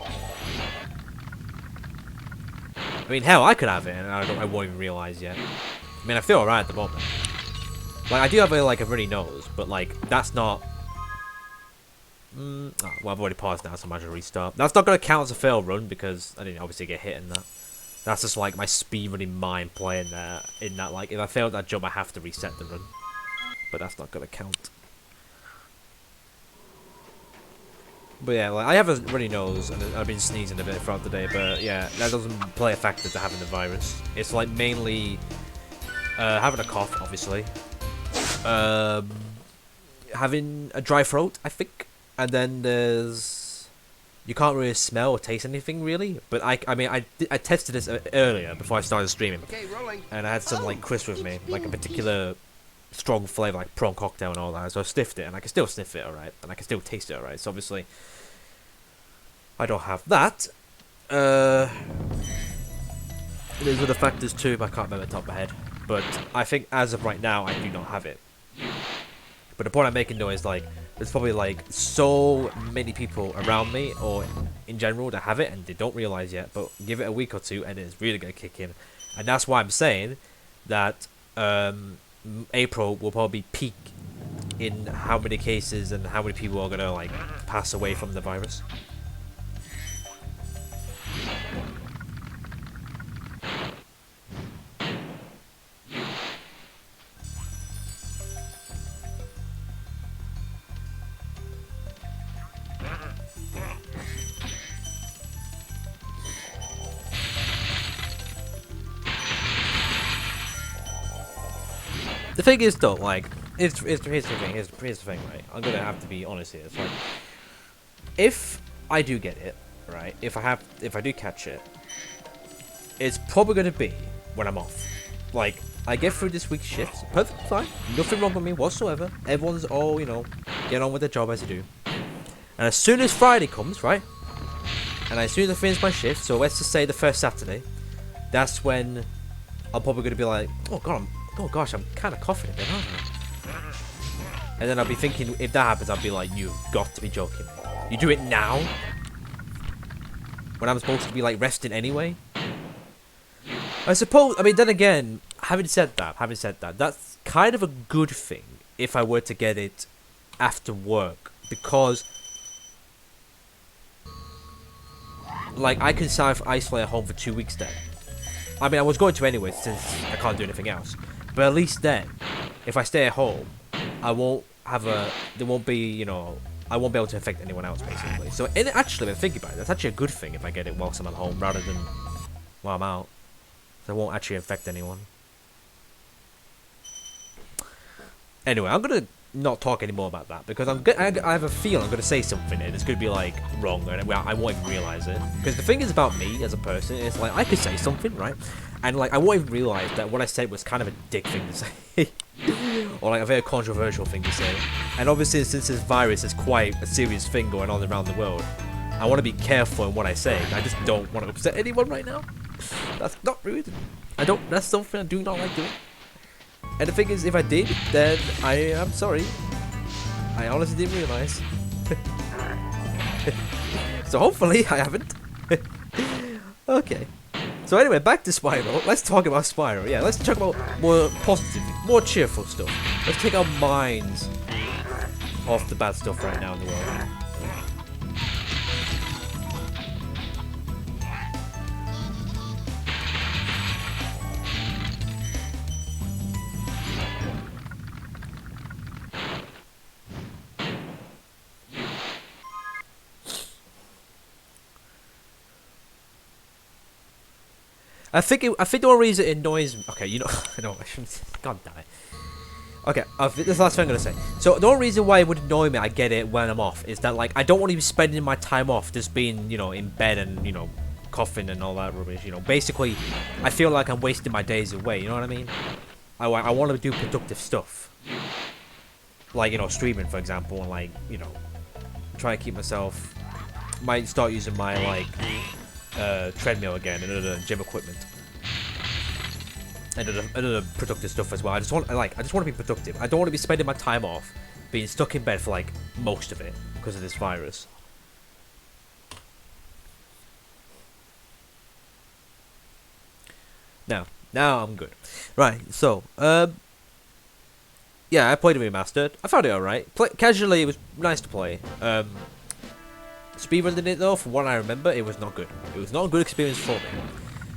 A: I mean, hell, I could have it and I won't even realise yet. I mean, I feel alright at the moment. Like, I do have a runny nose, but like, that's not... oh, well, I've already paused now, so I might as well restart. That's not going to count as a failed run because I didn't obviously get hit in that. That's just like my speedrunning mind playing there. In that, like, if I failed that jump, I have to reset the run. But that's not going to count. But yeah, like, I have a runny nose and I've been sneezing a bit throughout the day, but yeah, that doesn't play a factor to having the virus. It's like mainly having a cough, obviously. Having a dry throat, I think. And then there's... You can't really smell or taste anything, really. But I mean, I tested this earlier before I started streaming.
B: Okay, rolling.
A: And I had some, like, crisps with me. Like, a particular strong flavour, like prawn cocktail and all that. So I sniffed it, and I can still sniff it, alright. And I can still taste it, alright. So obviously, I don't have that. There's other factors too, but I can't remember the top of my head. But I think as of right now, I do not have it. But the point I'm making though is like, there's probably like so many people around me or in general that have it and they don't realise yet. But give it a week or two and it's really going to kick in. And that's why I'm saying that April will probably peak in how many cases and how many people are going to like pass away from the virus. The thing is though, like, here's the thing, right? I'm gonna have to be honest here. It's like, if I do get it, right? If I do catch it, it's probably gonna be when I'm off. Like, I get through this week's shifts, perfectly fine, nothing wrong with me whatsoever. Everyone's all, you know, getting on with their job as they do. And as soon as Friday comes, right? And as soon as I finish my shift, so let's just say the first Saturday, that's when I'm probably gonna be like, oh gosh, I'm kind of coughing a bit, aren't I? And then I'll be thinking, if that happens, I'll be like, you've got to be joking me. You do it now? When I'm supposed to be like resting anyway? I suppose, I mean, then again, having said that, that's kind of a good thing if I were to get it after work, because like I can self-isolate at home for 2 weeks then. I mean, I was going to anyway since I can't do anything else, but at least then, if I stay at home, I won't have there won't be, you know, I won't be able to affect anyone else basically. So actually, when I think about it, that's actually a good thing if I get it whilst I'm at home rather than while I'm out. So it won't actually affect anyone. Anyway, I'm gonna not talk anymore about that because I have a feeling I'm gonna say something and it's gonna be like wrong and I won't even realize it. Because the thing is about me as a person is like I could say something, right, and like I won't even realize that what I said was kind of a dick thing to say, or like a very controversial thing to say. And obviously, since this virus is quite a serious thing going on around the world, I want to be careful in what I say. I just don't want to upset anyone right now. That's not rude. That's something I do not like doing. And the thing is, if I did, then I am sorry. I honestly didn't realize. So hopefully I haven't. Okay. So anyway, back to Spyro. Let's talk about Spyro. Yeah, let's talk about more positive, more cheerful stuff. Let's take our minds off the bad stuff right now in the world. I think the only reason it annoys me. Okay, you know, no, I shouldn't. God damn it. Okay, this is the last thing I'm gonna say. So the only reason why it would annoy me, I get it when I'm off, is that like I don't want to be spending my time off just being, you know, in bed and you know, coughing and all that rubbish. You know, basically, I feel like I'm wasting my days away. You know what I mean? I want to do productive stuff, like you know, streaming for example, and like you know, try to keep myself. Might start using my like. Treadmill again and other gym equipment and other productive stuff as well. I just want to be productive. I don't want to be spending my time off being stuck in bed for like most of it because of this virus. Now I'm good. Right, so yeah, I played it remastered. I found it alright. Casually, it was nice to play. Speedrunning it though, from what I remember, it was not good. It was not a good experience for me.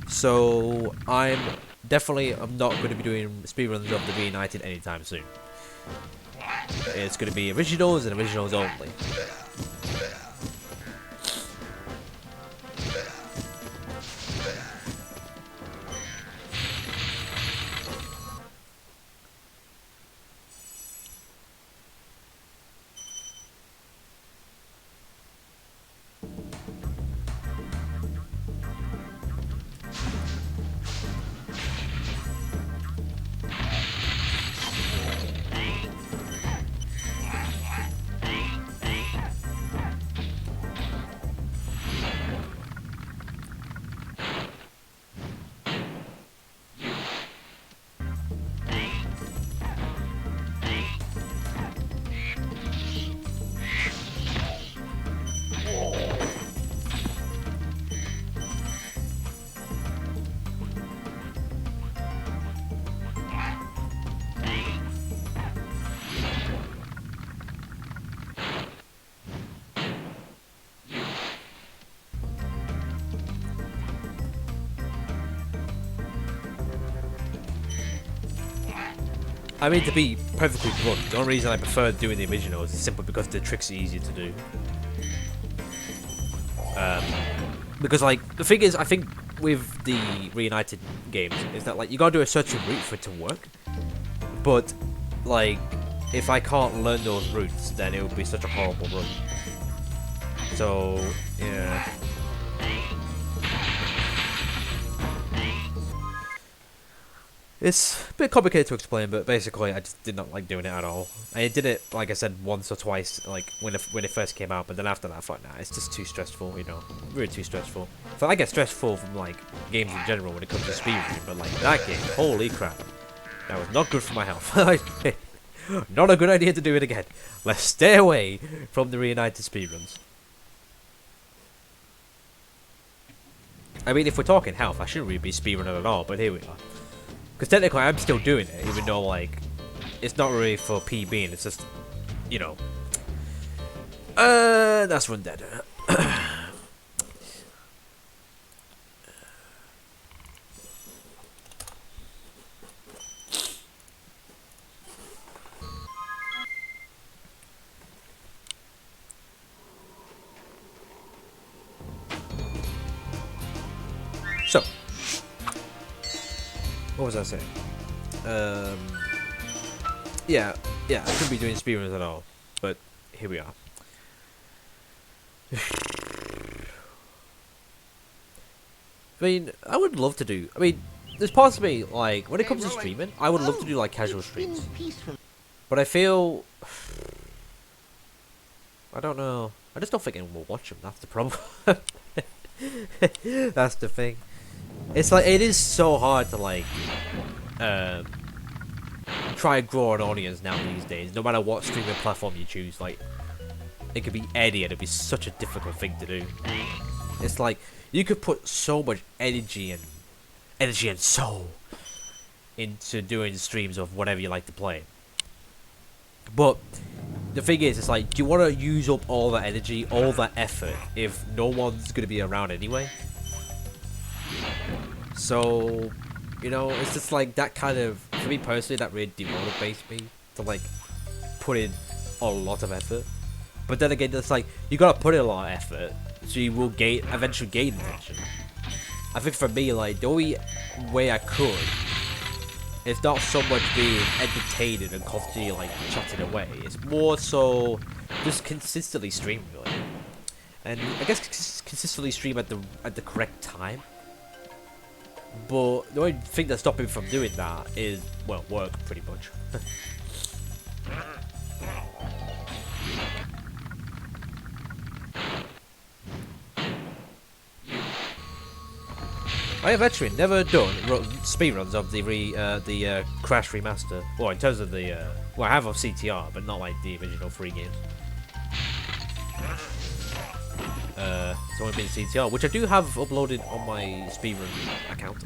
A: So I'm not going to be doing speedruns of the Reunited anytime soon. It's going to be originals and originals only. I mean, to be perfectly blunt, the only reason I prefer doing the originals is simply because the tricks are easier to do. Because, like, the thing is, I think with the Reunited games, is that, like, you gotta do a certain route for it to work. But, like, if I can't learn those routes, then it would be such a horrible run. So, yeah. It's a bit complicated to explain, but basically I just did not like doing it at all. I did it, like I said, once or twice, like when it first came out, but then after that I thought, nah, it's just too stressful, you know, really too stressful. So I get stressful from like games in general when it comes to speedrunning, but like that game, holy crap, that was not good for my health. Not a good idea to do it again. Let's stay away from the reunited speedruns. I mean, if we're talking health, I shouldn't really be speedrunning at all, but here we are. Because technically, I'm still doing it, even though, like, it's not really for PBing, it's just, you know. That's Run Dead. So, what was I saying? Yeah, I shouldn't be doing speedruns at all, but here we are. I mean, I would love to do. I mean, there's parts of me like when it comes to streaming, I would love to do like casual streams, but I feel I don't know. I just don't think anyone will watch them. That's the problem. That's the thing. It's like it is so hard to like try and grow an audience now these days. No matter what streaming platform you choose, like it could be any, and it'd be such a difficult thing to do. It's like you could put so much energy and soul into doing streams of whatever you like to play. But the thing is, it's like, do you want to use up all that energy, all that effort, if no one's gonna be around anyway? So, you know, it's just like that kind of, for me personally, that really demotivates me to like put in a lot of effort. But then again, it's like you gotta put in a lot of effort, so you will eventually gain attention. I think for me, like the only way I could, it's not so much being entertained and constantly like chatting away. It's more so just consistently stream really, and I guess consistently stream at the correct time. But the only thing that's stopping me from doing that is, well, work pretty much. I have actually never done speedruns of the Crash remaster. Well, in terms of the well, I have of CTR, but not like the original 3 games. It's only been CTR, which I do have uploaded on my speedrun account.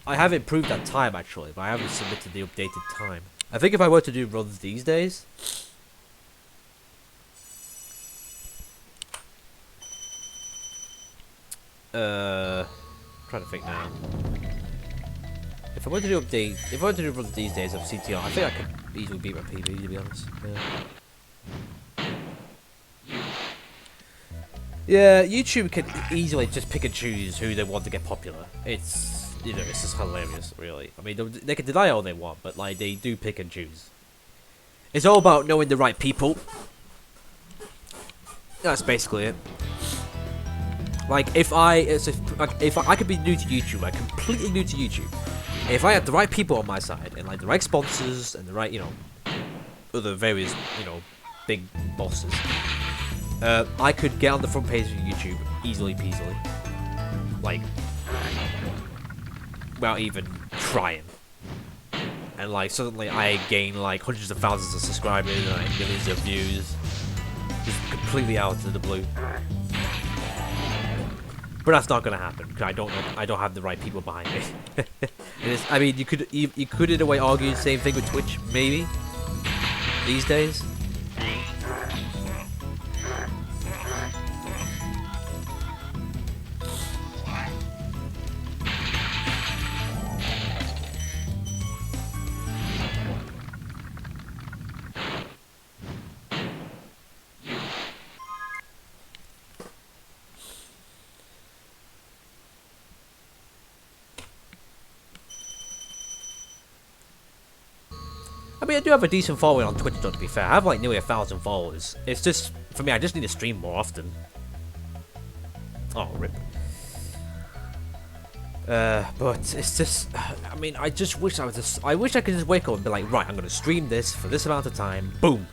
A: I have improved that time actually, but I haven't submitted the updated time. I think if I were to do runs these days, trying to think now. If I were to do runs these days of CTR, I think I could easily beat my PB, to be honest. Yeah, YouTube can easily just pick and choose who they want to get popular. It's, you know, it's just hilarious, really. I mean, they can deny all they want, but like they do pick and choose. It's all about knowing the right people. That's basically it. Like if I could be new to YouTube, like completely new to YouTube. If I had the right people on my side and like the right sponsors and the right, you know, other various, you know, big bosses, I could get on the front page of YouTube easily peasily, like without even trying. And like suddenly I gain like hundreds of thousands of subscribers and like millions of views, just completely out of the blue. But that's not gonna happen because I don't have the right people behind me. I mean, you could in a way argue the same thing with Twitch, maybe these days. I mean, I do have a decent following on Twitch, though, to be fair. I have like nearly 1,000 followers. It's just, for me, I just need to stream more often. Oh, rip. But it's just, I mean, I just wish I wish I could just wake up and be like, right, I'm gonna stream this for this amount of time, boom.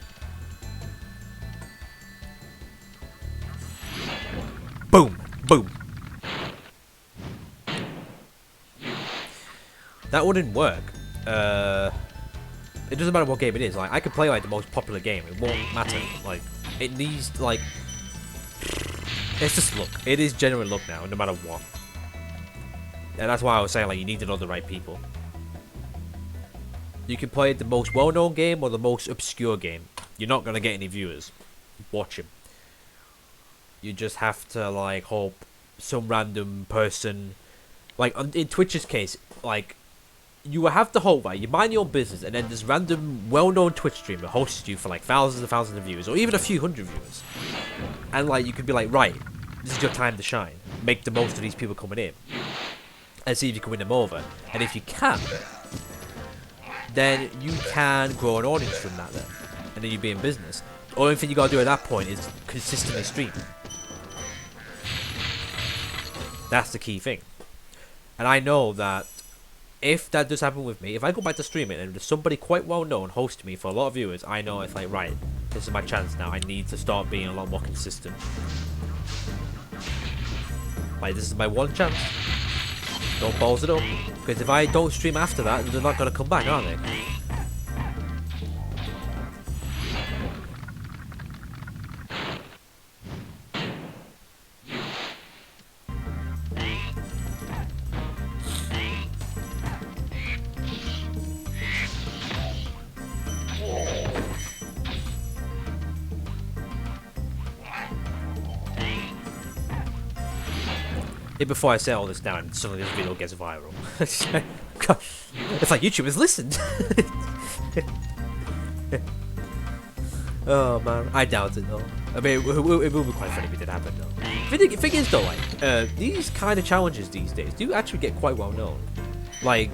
A: Boom, boom. That wouldn't work. It doesn't matter what game it is, like, I could play, like, the most popular game, it won't matter, like, it needs, like, it's just luck. It is genuine luck now, no matter what. And that's why I was saying, like, you need to know the right people. You can play the most well-known game or the most obscure game. You're not going to get any viewers. Watch him. You just have to, like, hope some random person... Like, in Twitch's case, like, you have to hope, right? You mind your own business, and then this random, well-known Twitch streamer hosts you for, like, thousands and thousands of viewers, or even a few hundred viewers. And, like, you could be like, right, this is your time to shine. Make the most of these people coming in. And see if you can win them over. And if you can, then you can grow an audience from that then. And then you'd be in business. The only thing you gotta do at that point is consistently stream. That's the key thing. And I know that if that does happen with me, if I go back to streaming and there's somebody quite well known hosting me for a lot of viewers, I know it's like, right, this is my chance now. I need to start being a lot more consistent. Like, this is my one chance. Don't balls it up, because if I don't stream after that, they're not going to come back, are they? Before I say all this down, suddenly this video gets viral. It's like YouTubers listened. Oh man, I doubt it though. I mean, it will be quite funny if it did happen though. The thing is though, like, these kind of challenges these days do actually get quite well known. Like,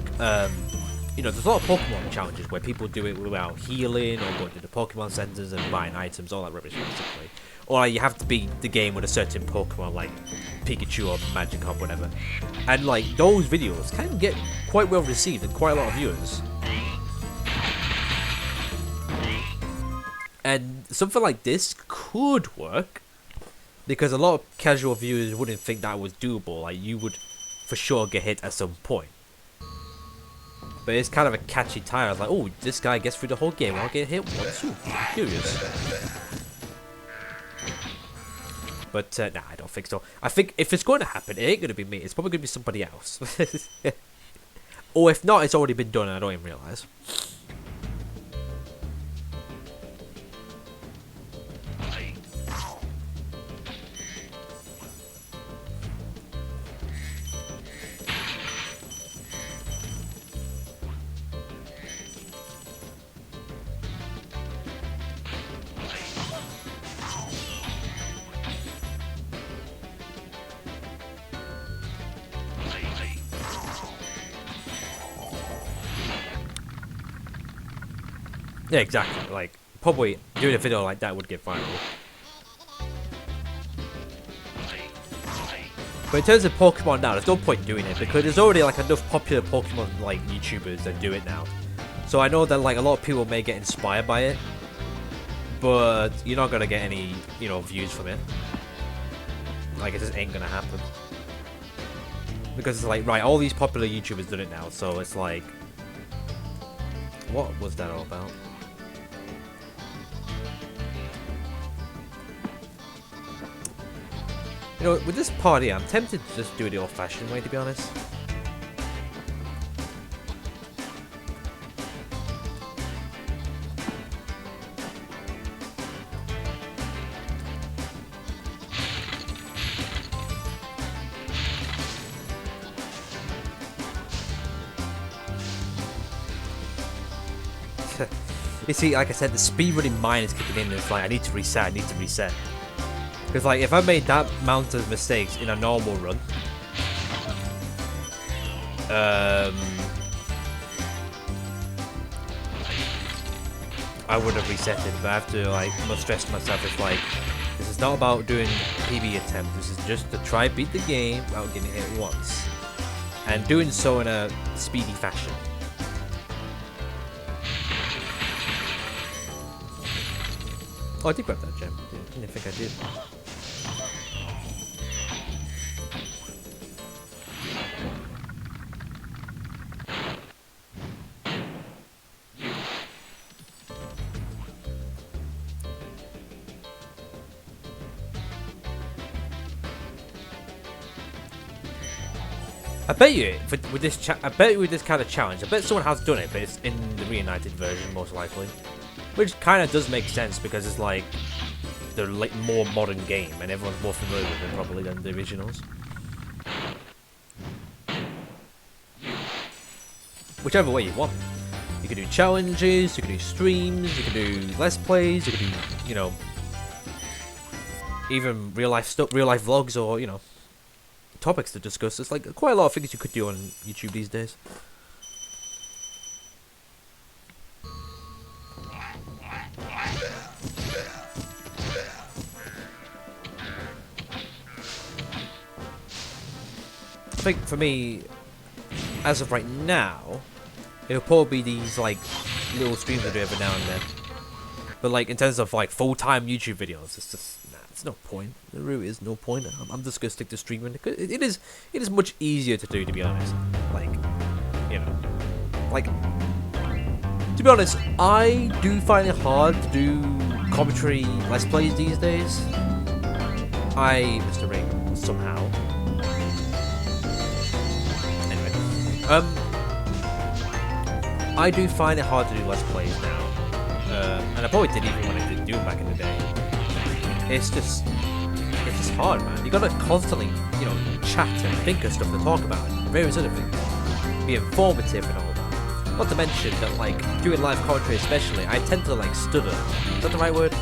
A: you know, there's a lot of Pokemon challenges where people do it without healing or going to the Pokemon centers and buying items, all that rubbish basically. Or like, you have to beat the game with a certain Pokemon like Pikachu or Magikarp, whatever. And like, those videos can get quite well received and quite a lot of viewers. And something like this could work, because a lot of casual viewers wouldn't think that was doable. Like, you would for sure get hit at some point. But it's kind of a catchy title. I was like, oh, this guy gets through the whole game, I'll get hit once too. I'm curious. But nah, I don't think so. I think if it's going to happen, it ain't going to be me. It's probably going to be somebody else. Or if not, it's already been done and I don't even realise. Yeah, exactly. Like, probably doing a video like that would get viral. But in terms of Pokemon now, there's no point doing it because there's already like enough popular Pokemon like YouTubers that do it now. So I know that like a lot of people may get inspired by it, but you're not gonna get any, you know, views from it. Like, it just ain't gonna happen. Because it's like, right, all these popular YouTubers done it now, so it's like, what was that all about? You know, with this party, I'm tempted to just do it the old-fashioned way, to be honest. You see, like I said, the speedrunning mind is kicking in and it's like, I need to reset, Because like, if I made that amount of mistakes in a normal run, I would have reset it, but I have to like, must stress to myself, it's like, this is not about doing PB attempts, this is just to try beat the game without getting hit once. and doing so in a speedy fashion. Oh, I did grab that gem. I didn't think I did. I bet you with this kind of challenge, I bet someone has done it, but it's in the reunited version most likely, which kind of does make sense because it's like the more modern game and everyone's more familiar with it probably than the originals. Whichever way you want, you can do challenges, you can do streams, you can do let's plays, you can do even real life vlogs or topics to discuss. There's like quite a lot of things you could do on YouTube these days. I think for me, as of right now, it'll probably be these like little streams I do every now and then. But like in terms of like full-time YouTube videos, it's just it's no point. There really is no point. I'm just gonna stick to streaming. It is much easier to do, to be honest. Like, like to be honest, I do find it hard to do commentary let's plays these days. Mr. Ring somehow. Anyway, I do find it hard to do let's plays now, and I probably did even when I didn't do them back in the day. It's just hard, man. You gotta constantly, chat and think of stuff to talk about, various other things, be informative and all that. Not to mention that, like, doing live commentary especially, I tend to like stutter. Is that the right word?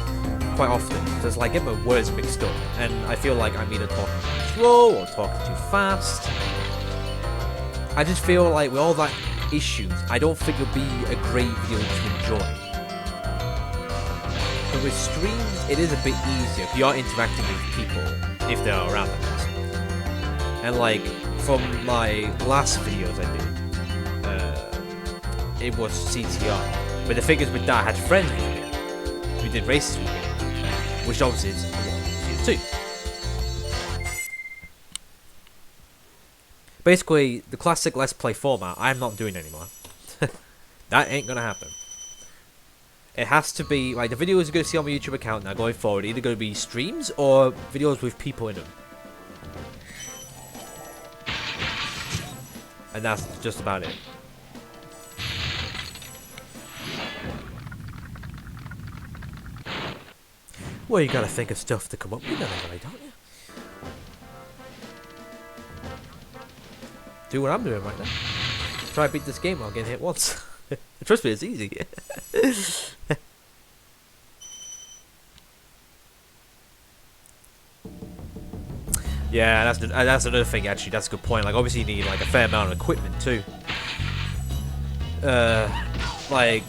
A: Quite often, because like get my words mixed up, and I feel like I'm either talking too slow or talking too fast. I just feel like with all that issues, I don't think it'll be a great video to enjoy. But with streams, it is a bit easier if you are interacting with people, if they are around, and like from my last videos I did, it was CTR, but the thing is with that I had friends with me, we did races with me, which obviously is a lot easier too. Basically, the classic Let's Play format, I'm not doing anymore. That ain't gonna happen. It has to be, like, the videos you're going to see on my YouTube account now going forward, either going to be streams or videos with people in them. And that's just about it. Well, you gotta think of stuff to come up with anyway, don't you? Do what I'm doing right now. Try to beat this game while getting hit once. Trust me, it's easy. Yeah, that's another thing actually. That's a good point. Like, obviously you need like a fair amount of equipment too. Like,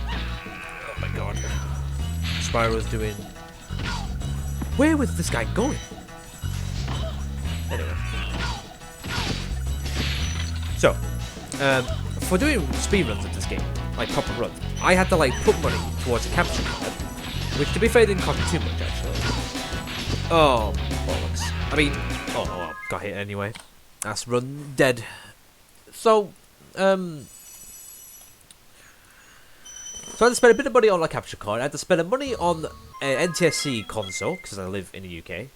A: oh my god, Spyro's doing. Where was this guy going? Anyway, so for doing speedruns of this game, like proper runs, I had to like put money towards a capture card, which to be fair didn't cost too much actually. Oh, bollocks. I mean, oh well, got hit anyway. That's run dead. So I had to spend a bit of money on a capture card. I had to spend money on an NTSC console, because I live in the UK.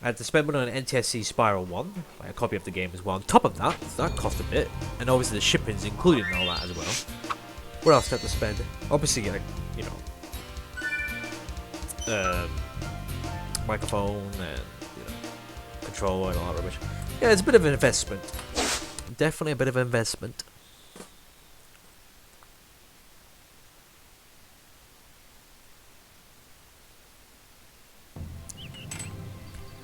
A: I had to spend money on an NTSC Spyro 1, like a copy of the game as well. On top of that, that cost a bit. And obviously the shipping's included in all that as well. What else did I have to spend? Obviously, like, microphone and controller and all that rubbish. Yeah, it's a bit of an investment. Definitely a bit of an investment.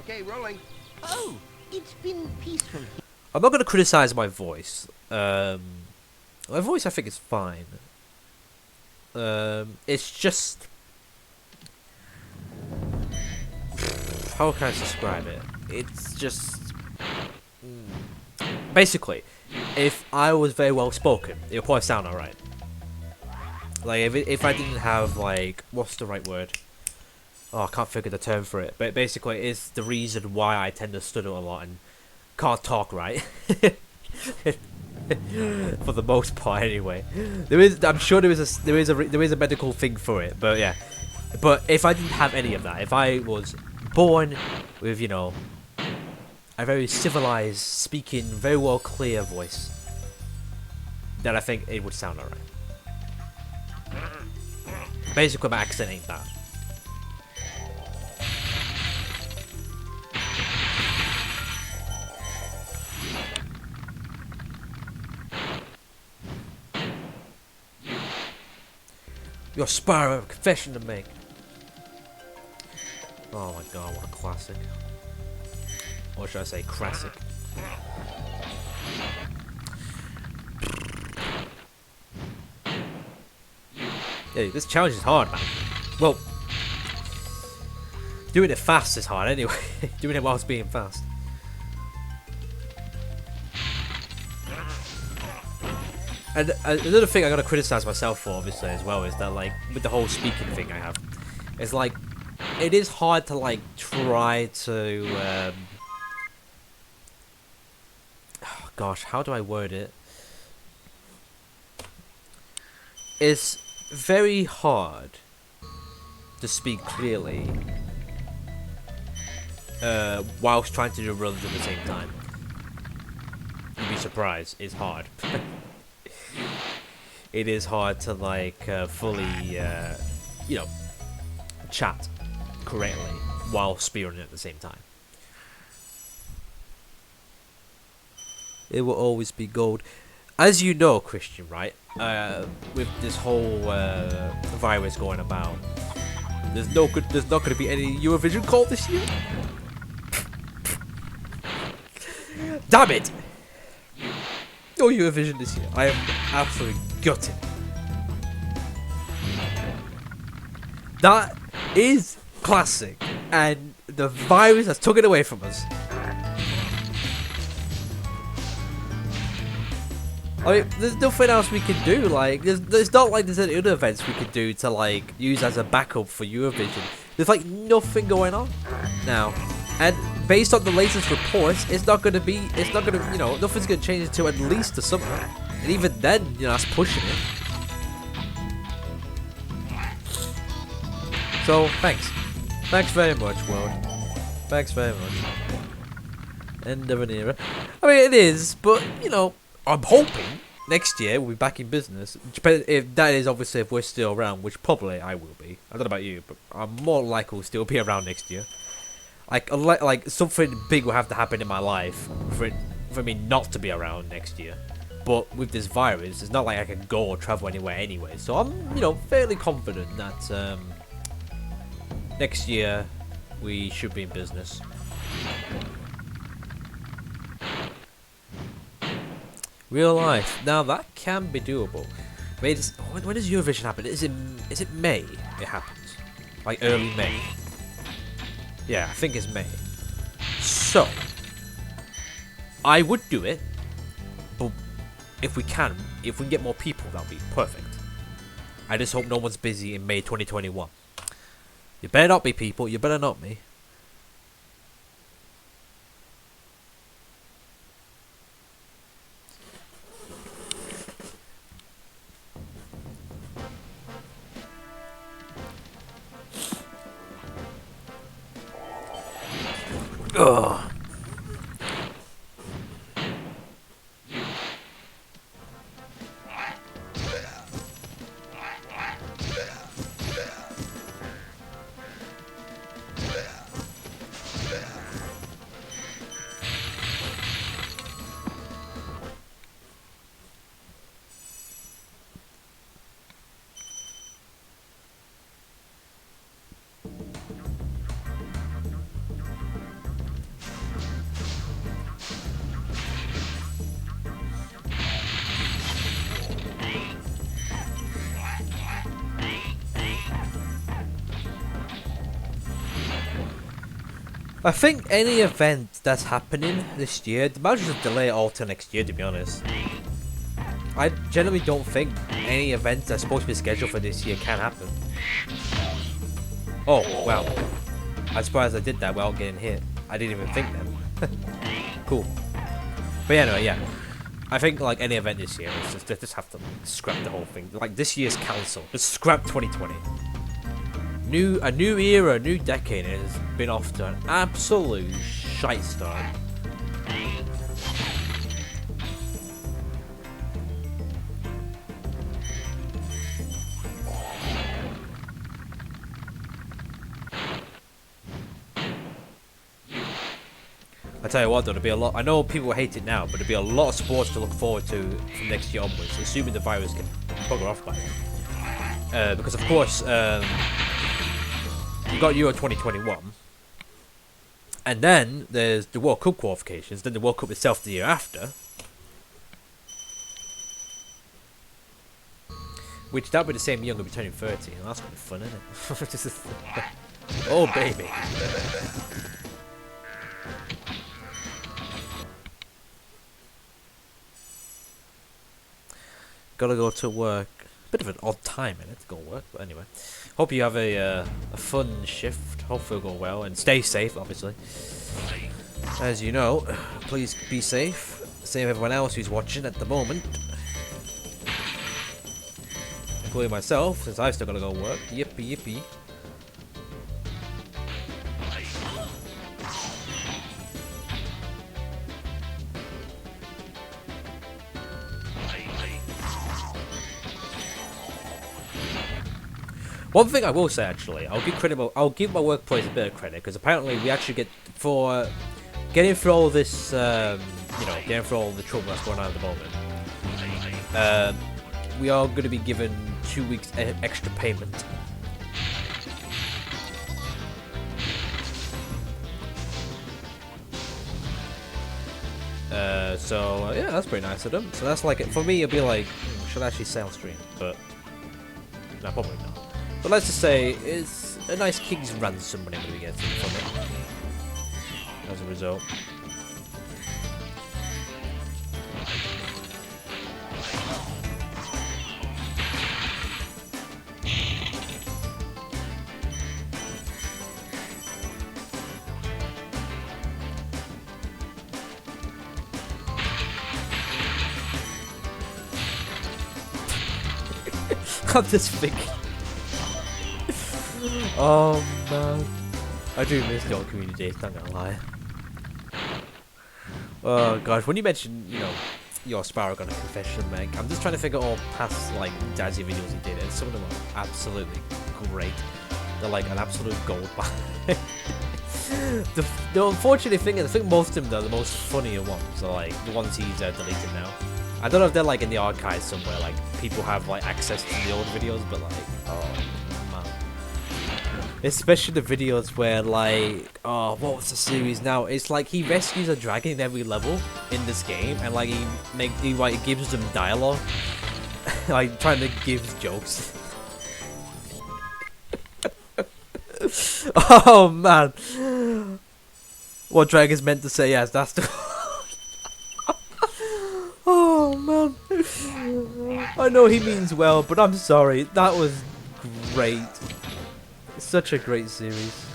B: Okay, rolling. Oh, it's been peaceful.
A: I'm not going to criticize my voice. My voice, I think, is fine. It's just... How can I describe it? It's just... basically, if I was very well spoken, it would probably sound alright. Like if I didn't have like what's the right word? Oh, I can't figure the term for it. But basically, it's the reason why I tend to stutter a lot and can't talk right. For the most part, anyway. I'm sure there is a medical thing for it. But yeah. But if I didn't have any of that, if I was born with, you know, a very civilized, speaking, very well clear voice, then I think it would sound alright. Basically, my accent ain't that. Your Spyro, confession to make. Oh my god, what a classic. Or should I say classic? Yeah, this challenge is hard, man. Well, doing it fast is hard anyway. Doing it whilst being fast. And another thing I gotta criticize myself for, obviously, as well, is that, like, with the whole speaking thing I have, it's like, it is hard to, like, try to, oh, gosh, how do I word it? It's very hard to speak clearly, whilst trying to do runs at the same time. You'd be surprised, it's hard. It is hard to like fully, you know, chat correctly while speedrunning at the same time. It will always be gold, as you know, Christian. Right? With this whole virus going about, there's not going to be any Eurovision call this year. Damn it! No Eurovision this year. I am absolutely gutted. That is classic, and the virus has took it away from us. I mean, there's nothing else we can do. Like, there's not like there's any other events we could do to like use as a backup for Eurovision. There's like nothing going on now, and based on the latest reports, it's not gonna, you know, nothing's gonna change until at least the summer, and even then, you know, that's pushing it. So thanks very much, world. Thanks very much. End of an era. I mean, it is, but you know, I'm hoping next year we'll be back in business. If that is, obviously, if we're still around, which probably I will be. I don't know about you, but I'm more likely we'll still be around next year. Like something big will have to happen in my life for me not to be around next year. But with this virus, it's not like I can go or travel anywhere anyway. So I'm, you know, fairly confident that next year we should be in business. Real life. Now that can be doable. Wait, when does Eurovision happen? Is it May? It happens, like early May. Yeah, I think it's May. So I would do it, but if we can get more people, that'll be perfect. I just hope no one's busy in May 2021. You better not be, people. You better not be. Ugh. I think any event that's happening this year, they might just delay it all till next year, to be honest. I generally don't think any events that's supposed to be scheduled for this year can happen. Oh, wow. I'm surprised I did that without getting hit. I didn't even think then. Cool. But yeah, anyway, yeah. I think like any event this year, it's just, they just have to like, scrap the whole thing. Like this year's cancel. Just scrap 2020. A new era, a new decade has been off to an absolute shite start. I tell you what, though, there'll be a lot. I know people hate it now, but there'll be a lot of sports to look forward to from next year onwards, assuming the virus can bugger off by then. Because of course, you got Euro 2021, and then there's the World Cup qualifications, then the World Cup itself the year after, which that'll be the same year I'm gonna be turning 30, and that's gonna be fun, isn't it? Oh baby. Gotta go to work. Bit of an odd time in it to go work, but anyway. Hope you have a fun shift. Hopefully it'll go well and stay safe, obviously. As you know, please be safe. Same with everyone else who's watching at the moment, including myself, since I've still gotta go work. Yippee yippee. One thing I will say, actually, I'll give my workplace a bit of credit, because apparently we actually get, for getting through all this, getting through all the trouble that's going on at the moment, we are going to be given 2 weeks extra payment. Yeah, that's pretty nice of them. So that's like, for me, it'll be like, should I actually say on stream? But, no, probably not. But let's just say it's a nice king's ransom whenever we get from it. As a result. I'm just thinking. Oh man, I do miss the old community days, not gonna lie. Oh gosh, when you mentioned, your Spyro got a confession, Meg, I'm just trying to figure all past like Dazzy videos he did, and some of them are absolutely great. They're like an absolute gold mine. the unfortunate thing is, I think most of them are the most funnier ones, are like the ones he's deleted now. I don't know if they're like in the archives somewhere, like people have like access to the old videos, but like, oh. Especially the videos where like, oh, what was the series now? It's like he rescues a dragon in every level in this game, and like he like gives them dialogue, like trying to give jokes. Oh man, what dragon's meant to say? Yes, that's the. Oh man, I know he means well, but I'm sorry. That was great. Such a great series.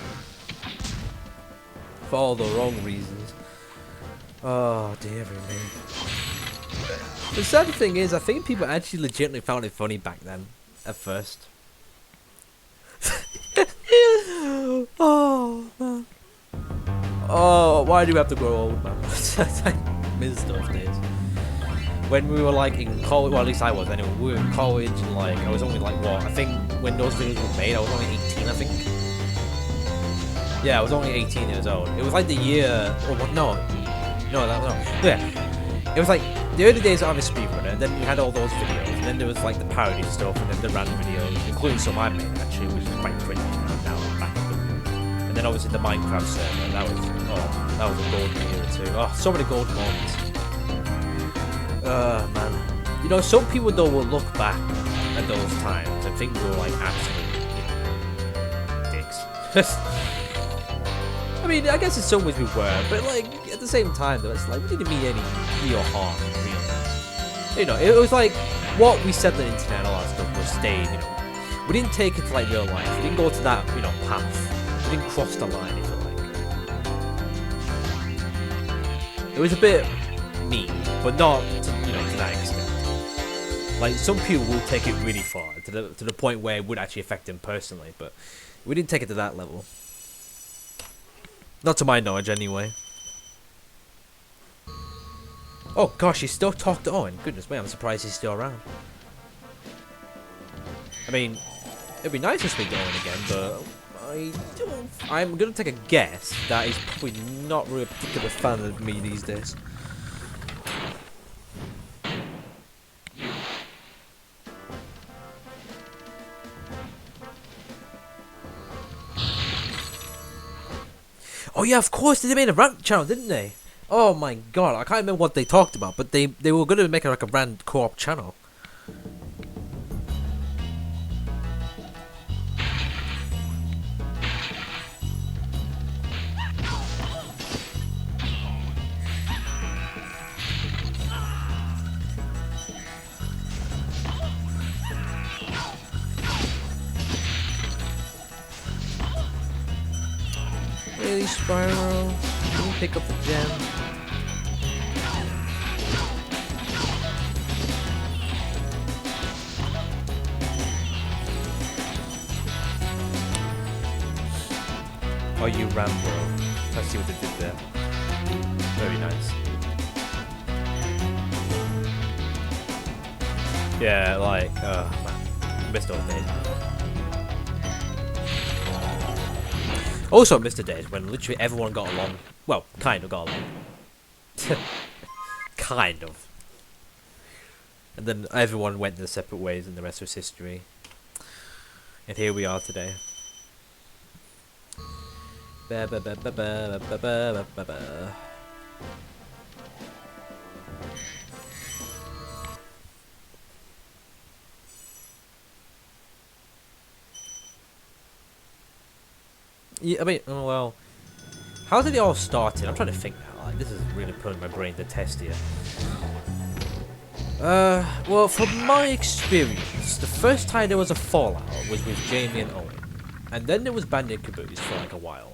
A: For all the wrong reasons. Oh dear me. The sad thing is, I think people actually legitimately found it funny back then. At first. Oh man. Oh, why do we have to grow old, man? I miss those days. When we were like in college, well at least I was anyway, we were in college and like I was only like what, I think when those videos were made I was only 18 I think. Yeah, I was only 18 years old. It was like the year, or what, no, yeah. It was like the early days of a speedrunner, and then we had all those videos, and then there was like the parody stuff, and then the random videos, including some I made actually, which is quite cringe now back then. And then obviously the Minecraft server, that was a golden era too. Oh, so many golden moments. Man. Some people though will look back at those times and think we were like absolute dicks. I mean, I guess in some ways we were, but like at the same time, though, it's like we didn't mean any real harm, really. You know, it was like what we said on the internet and all that stuff was stayed. You know, we didn't take it to like real life. We didn't go to that, you know, path. We didn't cross the line. If you like, it was a bit mean, but not to, you know, to that extent. Like some people will take it really far to the point where it would actually affect them personally, but we didn't take it to that level. Not to my knowledge, anyway. Oh gosh, he's still talked on. Goodness me, I'm surprised he's still around. I mean, it'd be nice to speak to Owen again, but I'm gonna take a guess that he's probably not really a particular fan of me these days. Oh yeah, of course, they made a rant channel, didn't they? Oh my god, I can't remember what they talked about, but they were gonna make like a rant co-op channel. Really, Spyro? Can you pick up the gem? Oh, you Rambo. I see what they did there. Very nice. Yeah, like, man. Missed all days. Also missed the days when literally everyone got along. Well, kind of got along. Kind of. And then everyone went their separate ways and the rest was history. And here we are today. Ba ba ba ba ba ba ba ba ba. Yeah, I mean, oh, well, how did it all start? I'm trying to think now. Like, this is really putting my brain to test here. Well, from my experience, the first time there was a fallout was with Jamie and Owen, and then there was Bandit Caboose for like a while.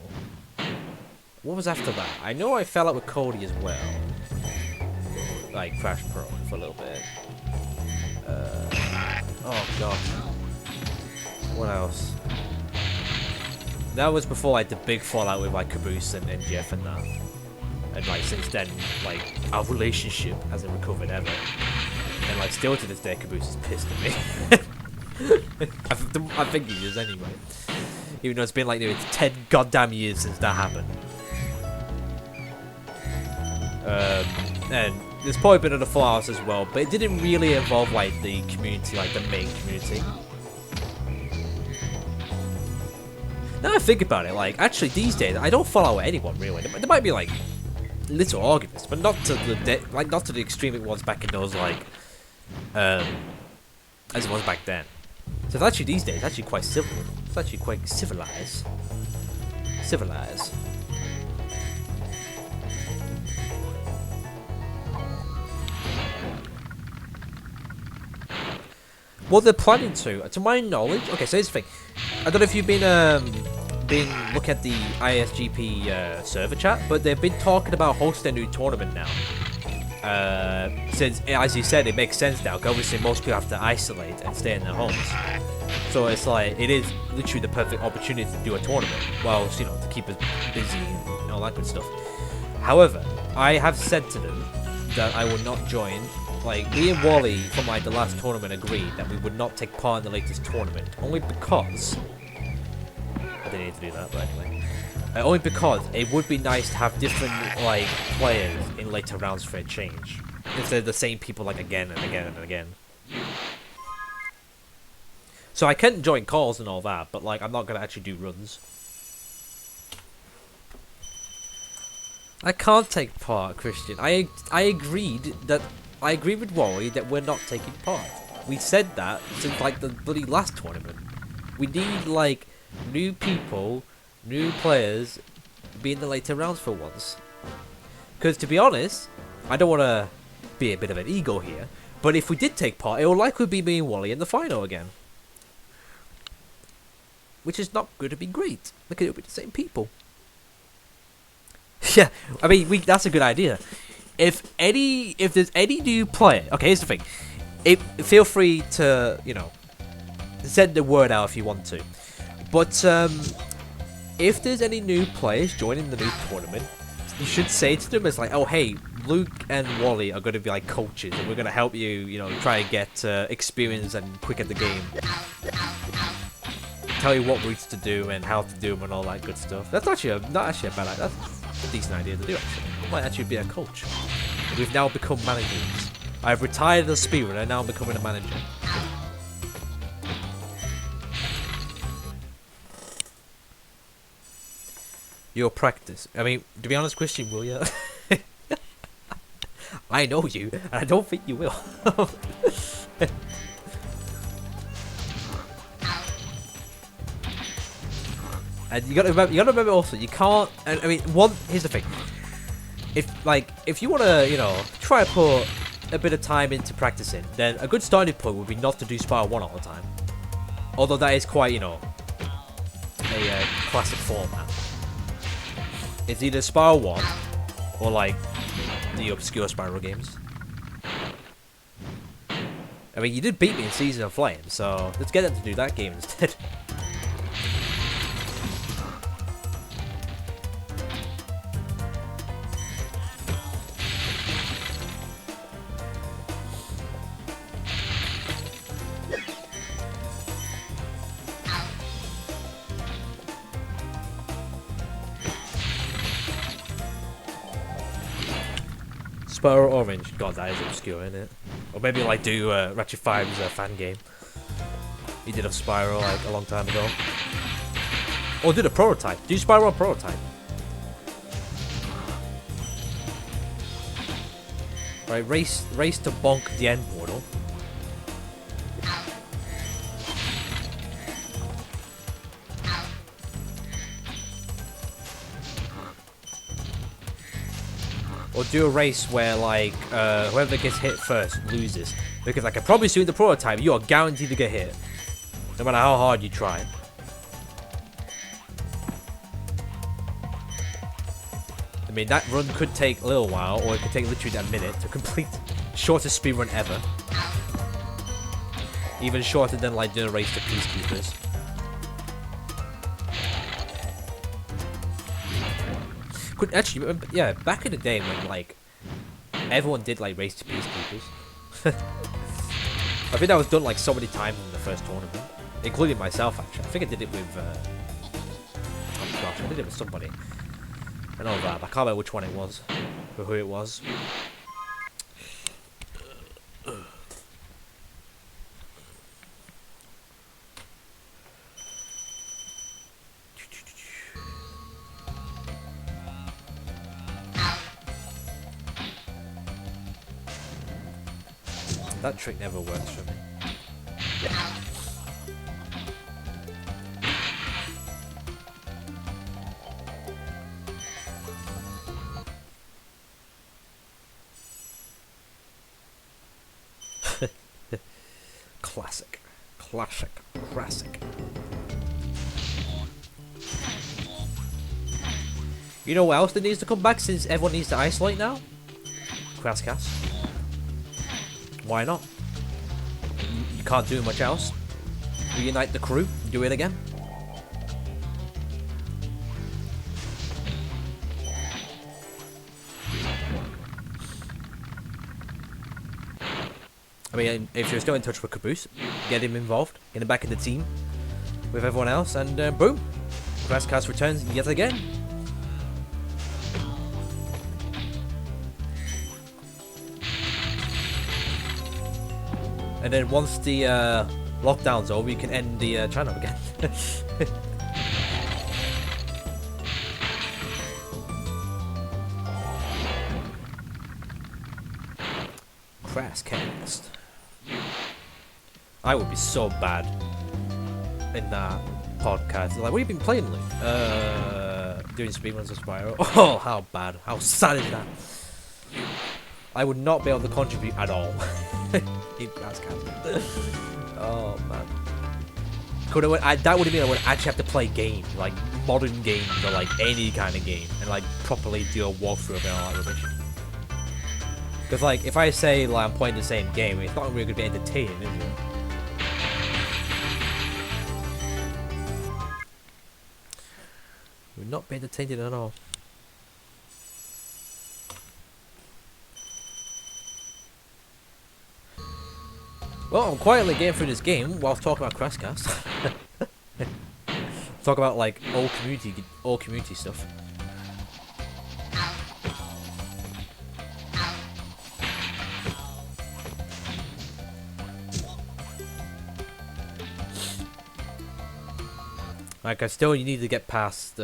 A: What was after that? I know I fell out with Cody as well, like Crash Pro for a little bit. Oh god, what else? That was before like the big fallout with like Caboose and Jeff and that. And like since then, like our relationship hasn't recovered ever. And like still to this day, Caboose is pissed at me. I think he is anyway. Even though it's been like nearly 10 goddamn years since that happened. And there's probably been other fallouts as well, but it didn't really involve like the community, like the main community. Now I think about it, like, actually these days, I don't fall out with anyone, really. There might be, like, little arguments, but not to the extreme it was back in those, like, as it was back then. So it's actually these days, it's actually quite civil. It's actually quite civilized. Civilized. Well, they're planning to my knowledge. Okay, so here's the thing. I don't know if you've been looking at the ISGP server chat, but they've been talking about hosting a new tournament now. Since, as you said, it makes sense now. 'Cause obviously, most people have to isolate and stay in their homes. So it's like it is literally the perfect opportunity to do a tournament, whilst to keep us busy and all that good stuff. However, I have said to them that I will not join. Like, me and Wally from like the last tournament agreed that we would not take part in the latest tournament, only because I didn't need to do that, but anyway. Only because it would be nice to have different like players in later rounds for a change, instead of the same people like again and again and again. So I can join calls and all that, but like I'm not gonna actually do runs. I can't take part, Christian. I agreed that. I agree with Wally that we're not taking part. We said that since like the bloody last tournament. We need like new people, new players, be in the later rounds for once. Because to be honest, I don't want to be a bit of an ego here, but if we did take part, it will likely be me and Wally in the final again. Which is not going to be great, because it'll be the same people. Yeah, I mean, that's a good idea. If there's any new player, okay, here's the thing. Feel free to, you know, send the word out if you want to. But if there's any new players joining the new tournament, you should say to them, it's like, oh hey, Luke and Wally are going to be like coaches, and we're going to help you, you know, try and get experience and quick at the game. Tell you what routes to do and how to do them and all that good stuff. That's actually not actually a bad idea. That's a decent idea to do, actually. I might actually be a coach. We've now become managers. I've retired as a speedrunner and now I'm becoming a manager. Your practice. I mean, to be honest, Christian, will you? I know you, and I don't think you will. And you gotta remember also, you can't. I mean, here's the thing. If you wanna, you know, try to put a bit of time into practicing, then a good starting point would be not to do Spyro 1 all the time. Although that is quite, you know, a classic format. It's either Spyro 1 or like the obscure Spyro games. I mean, you did beat me in Season of Flame, so let's get them to do that game instead. Spyro Orange. God, that is obscure, isn't it? Or maybe like do Ratchet 5's fan game. He did a Spyro like a long time ago. Or did a prototype. Do Spyro on prototype. Right, race to bonk the end portal. Or do a race where, like, whoever gets hit first loses. Because I can promise you in the prototype, you are guaranteed to get hit. No matter how hard you try. I mean, that run could take a little while, or it could take literally a minute to complete. Shortest speedrun ever. Even shorter than, like, doing a race to Peacekeepers. Could actually, yeah, back in the day when like everyone did like race to Peacekeepers. I think that was done like so many times in the first tournament, including myself. Actually, I think I did it with. Oh gosh, I did it with somebody. I know that. I can't remember which one it was, or who it was. That trick never works for me. Classic. You know what else that needs to come back since everyone needs to isolate now? Crasscast. Why not? You can't do much else. Reunite the crew, do it again. I mean, if you're still in touch with Caboose, get him involved, get him back in the team with everyone else, and boom, Grasscast returns yet again. And then once the lockdown's over, you can end the channel again. Crasscast. I would be so bad in that podcast. Like, what have you been playing, Luke? doing speedruns of Spyro. Oh, how bad. How sad is that? I would not be able to contribute at all. Oh, man. That would mean I would actually have to play games, like modern games or like any kind of game, and like properly do a walkthrough of it and all that rubbish. Because like, if I say like I'm playing the same game, it's not really going to be entertaining, is it? Would not be entertaining at all. Well, I'm quietly getting through this game whilst talking about Crashcast. Talk about like old community stuff. Like, you need to get past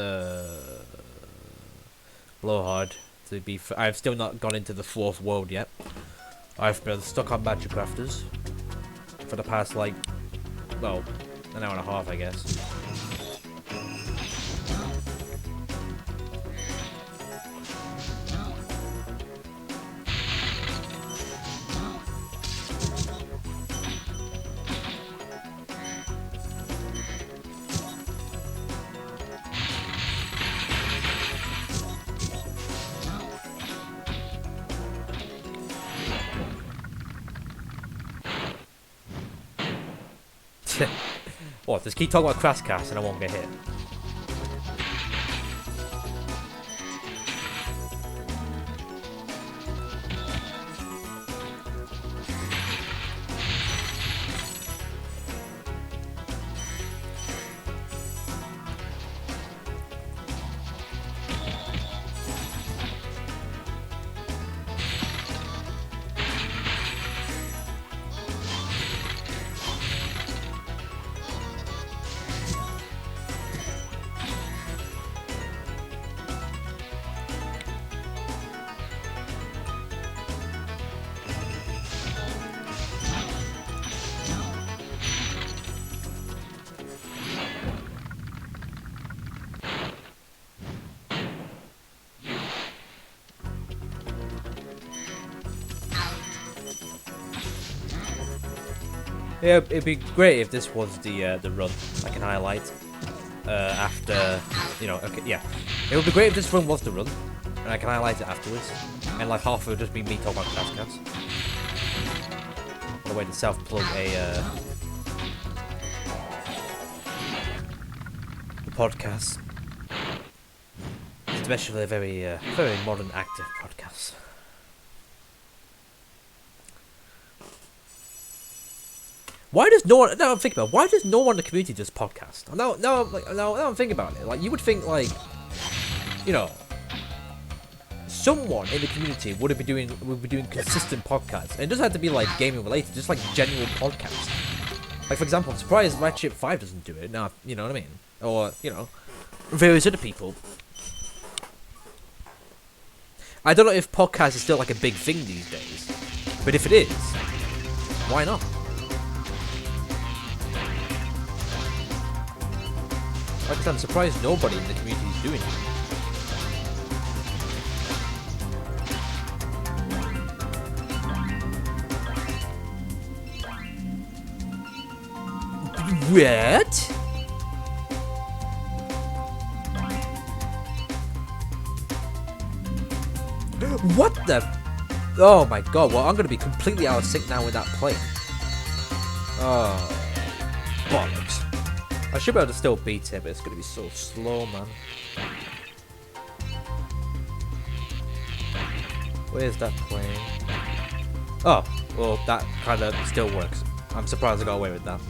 A: Blowhard to be. I've still not gone into the 4th world yet. I've been stuck on Magic Crafters for the past, like, well, an hour and a half, I guess. What, just keep talking about Crashcast and I won't get hit. Yeah, it'd be great if this was the run I can highlight after, you know. Okay, yeah, it would be great if this run was the run, and I can highlight it afterwards, and like half of it would just be me talking about Crashcast. On the way to self-plug a podcast, especially a very modern, active podcast. Why does no one? Now I'm thinking about why does no one in the community just podcast? Now I'm thinking about it. Like, you would think, like, you know, someone in the community would be doing consistent podcasts, and it doesn't have to be like gaming related, just like general podcasts. Like, for example, I'm surprised Ratchet 5 doesn't do it. Now, you know what I mean? Or, you know, various other people. I don't know if podcast is still like a big thing these days, but if it is, why not? Like I said, I'm surprised nobody in the community is doing it. What? What the? Oh my god, well, I'm gonna be completely out of sync now with that plane. Oh, bollocks. I should be able to still beat it, but it's gonna be so slow, man. Where's that plane? Oh, well, that kind of still works. I'm surprised I got away with that.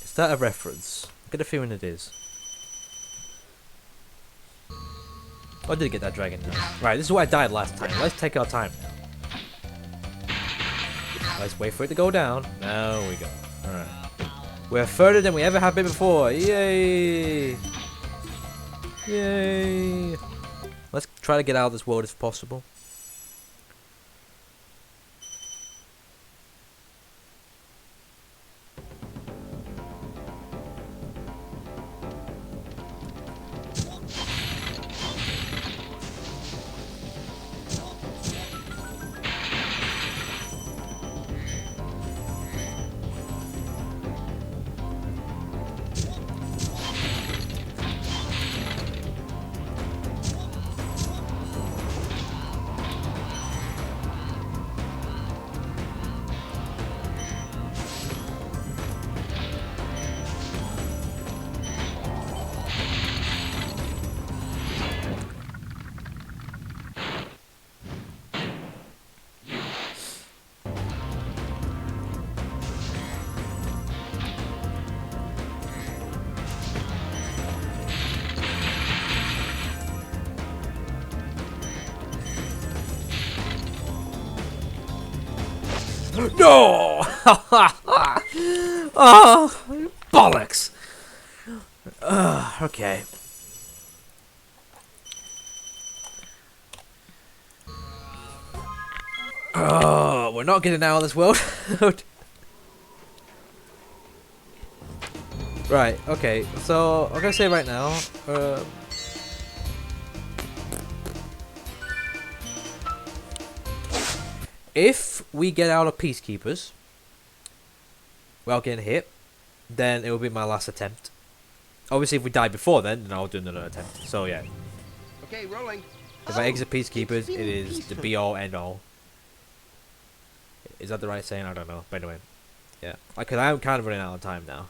A: Is that a reference? I get a feeling it is. I did get that dragon now. Right, this is where I died last time. Let's take our time now. Let's wait for it to go down. Now we go. Alright. We're further than we ever have been before. Yay! Yay! Let's try to get out of this world if possible. No! Oh, bollocks! Okay. Oh, we're not getting out of this world. Right, okay, so I'm gonna say right now, if we get out of Peacekeepers without getting hit, then it will be my last attempt. Obviously, if we die before then I'll do another attempt. So yeah.
B: Okay, rolling.
A: If I exit Peacekeepers, it is the be-all, end-all. Is that the right saying? I don't know. But anyway, yeah. Because I'm kind of running out of time now.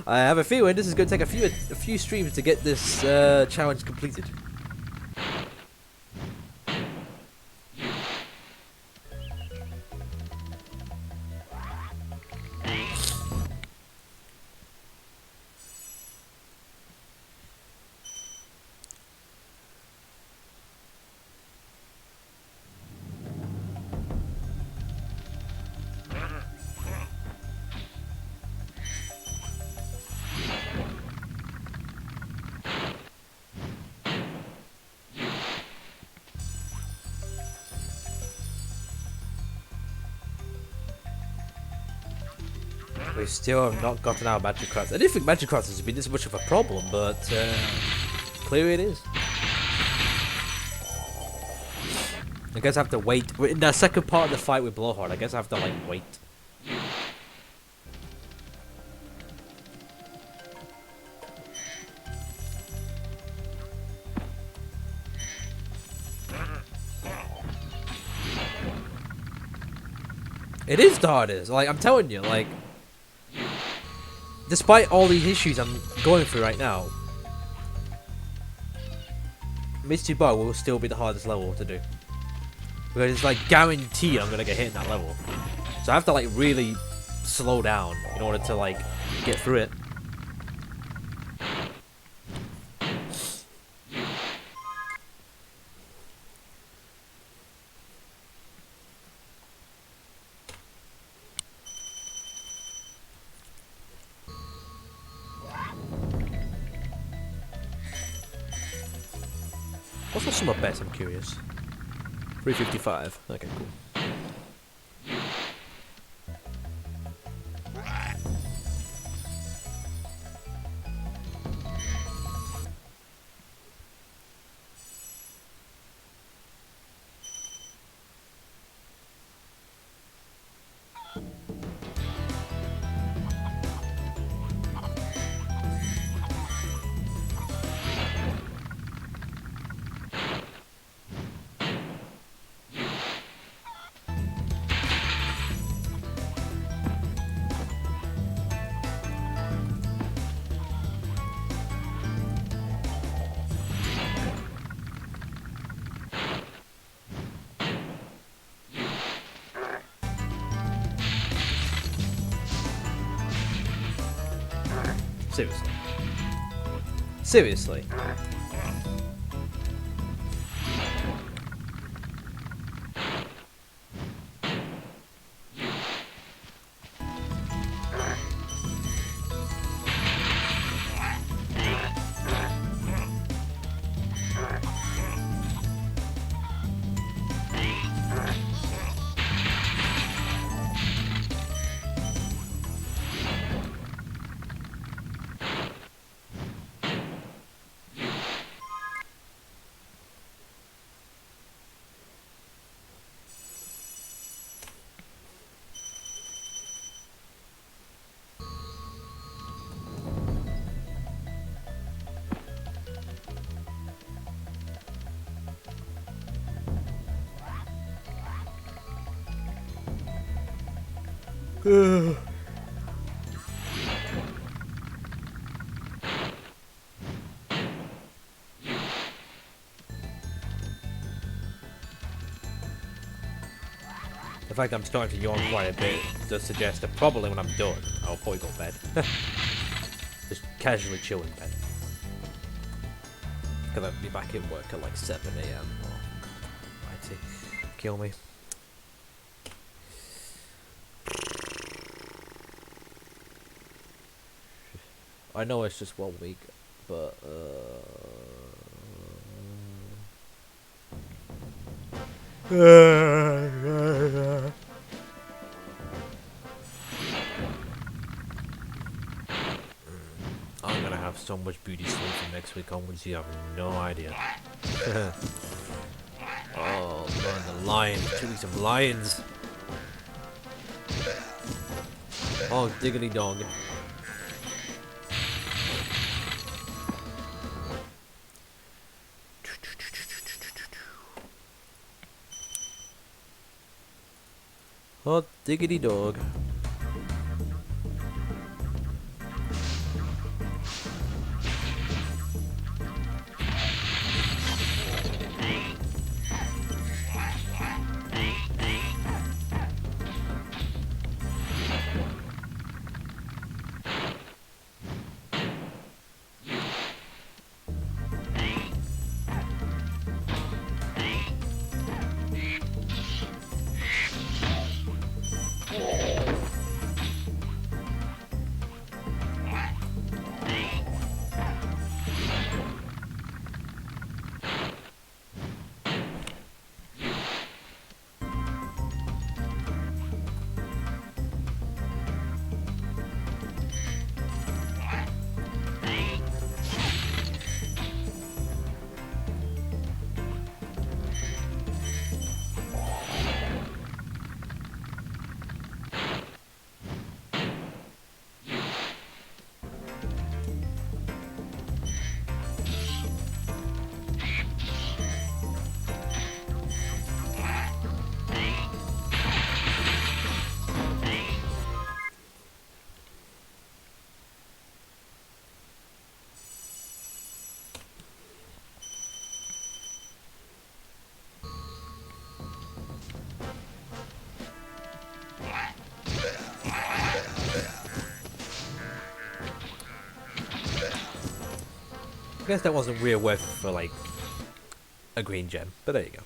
A: I have a feeling this is going to take a few streams to get this challenge completed. We still have not gotten our magic crafts. I didn't think magic crafts would be this much of a problem, but clearly it is. I guess I have to wait. In the second part of the fight with Blowhard, I guess I have to like wait. It is the hardest. Like I'm telling you, like. Despite all these issues I'm going through right now, Misty Bug will still be the hardest level to do. Because it's like guaranteed I'm gonna get hit in that level. So I have to like really slow down in order to like get through it. What's the sum of bets? I'm curious. 355. Okay, cool. Seriously. Seriously. In fact, I'm starting to yawn quite a bit. Does suggest that probably when I'm done, I'll probably go to bed. Just casually chill in bed. Gonna be back at work at like 7 AM. Oh god almighty. Kill me. I know it's just 1 week, but I'm gonna have so much beauty sleep from next week onwards, you have no idea. Oh man, the lions, 2 weeks of lions. Oh, diggity dog. Oh, diggity dog. I guess that wasn't real worth for like a green gem, but there you go.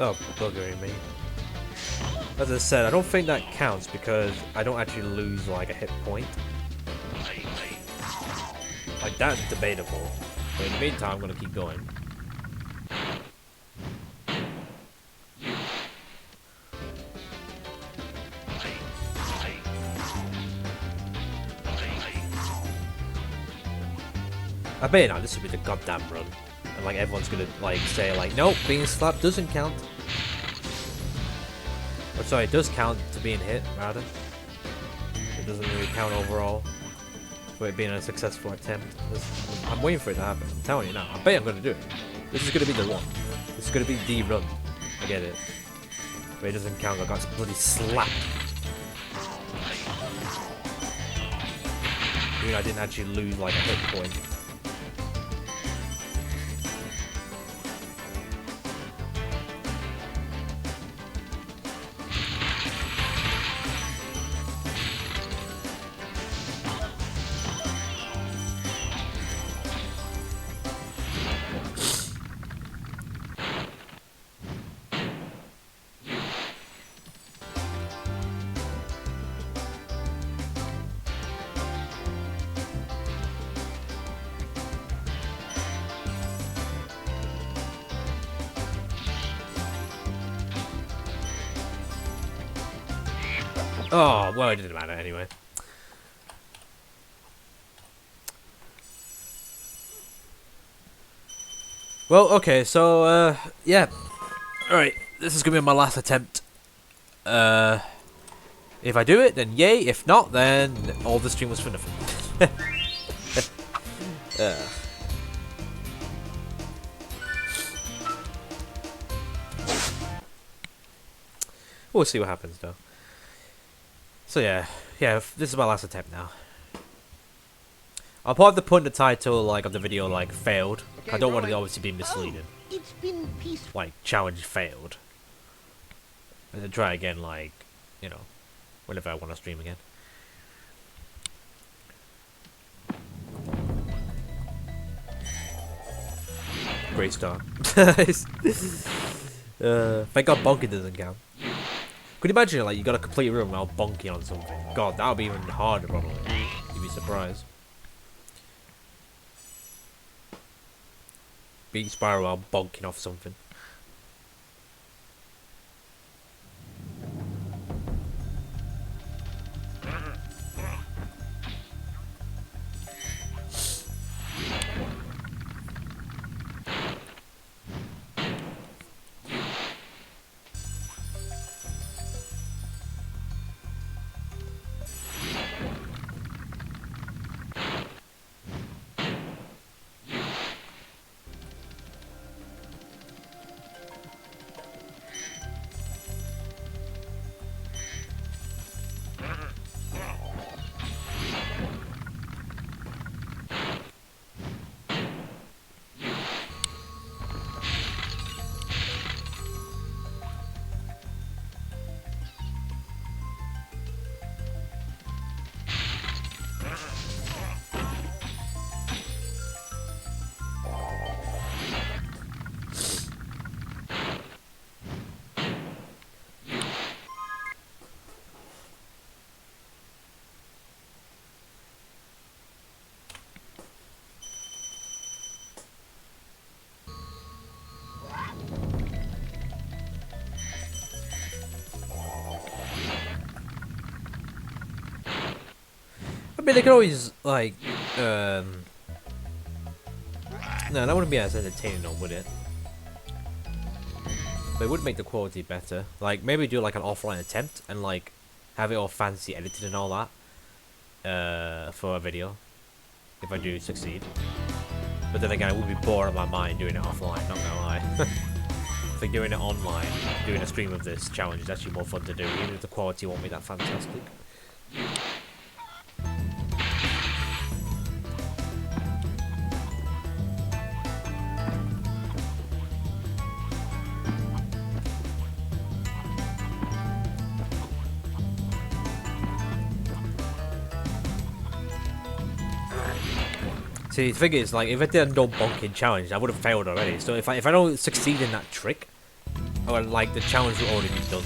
A: Oh, buggering me. As I said, I don't think that counts because I don't actually lose like a hit point. Like that's debatable. But in the meantime, I'm gonna keep going. I bet now this will be the goddamn run. And like everyone's gonna like say like, nope, being slapped doesn't count. Or sorry, it does count to being hit, rather. It doesn't really count overall for it being a successful attempt. I'm waiting for it to happen. I'm telling you now. I bet I'm gonna do it. This is gonna be the one. This is gonna be the run. I get it. But it doesn't count. I got bloody slapped. I mean, I didn't actually lose like a hit point. Oh, well, it didn't matter anyway. Well, okay, so, yeah. Alright, this is gonna be my last attempt. If I do it, then yay. If not, then all the stream was for nothing. We'll see what happens, though. So yeah, this is my last attempt now. I'll probably put in the title, like, of the video, like, failed.
B: Okay,
A: I don't want it
B: rolling.
A: obviously be misleading.
B: Oh, it's been peaceful.
A: Like, challenge failed. And then try again, like, you know, whenever I want to stream again. Great start. Thank God bonking doesn't count. Could you imagine, like, you got a complete room while bonking on something? God, that would be even harder, probably. You'd be surprised. Beat Spyro while bonking off something. I mean, they could always, like, no, that wouldn't be as entertaining, though, would it? But it would make the quality better. Like, maybe do, like, an offline attempt and, like, have it all fancy edited and all that, for a video, if I do succeed. But then again, I would be bored of my mind doing it offline, not gonna lie. I think doing it online, doing a stream of this challenge is actually more fun to do, even if the quality won't be that fantastic. See, the thing is, like, if I did a no bonking challenge, I would have failed already. So if I don't succeed in that trick, or like the challenge will already be done.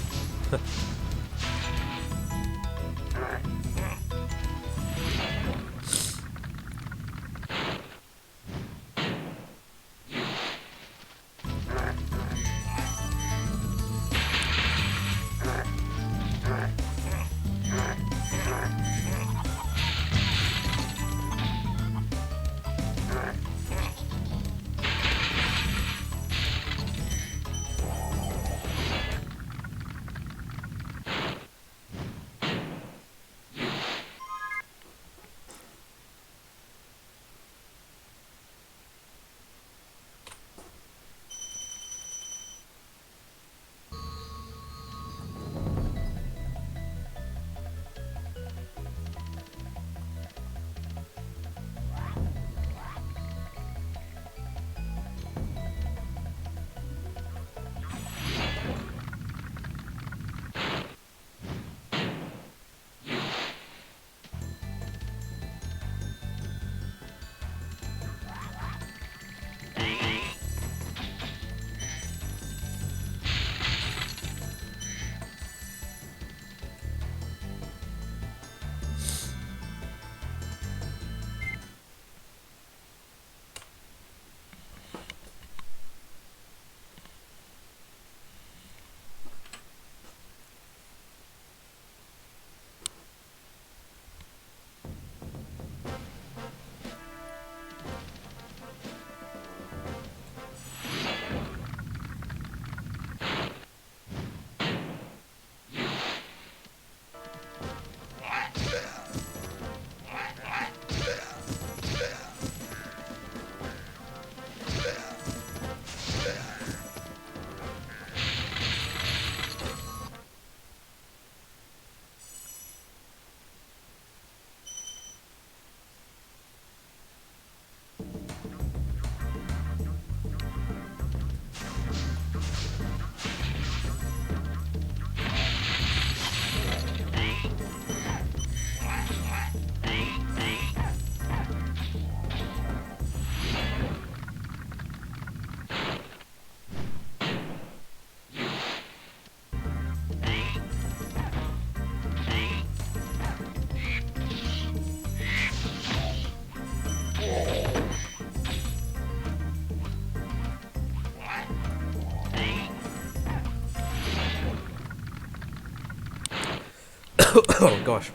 A: Oh gosh.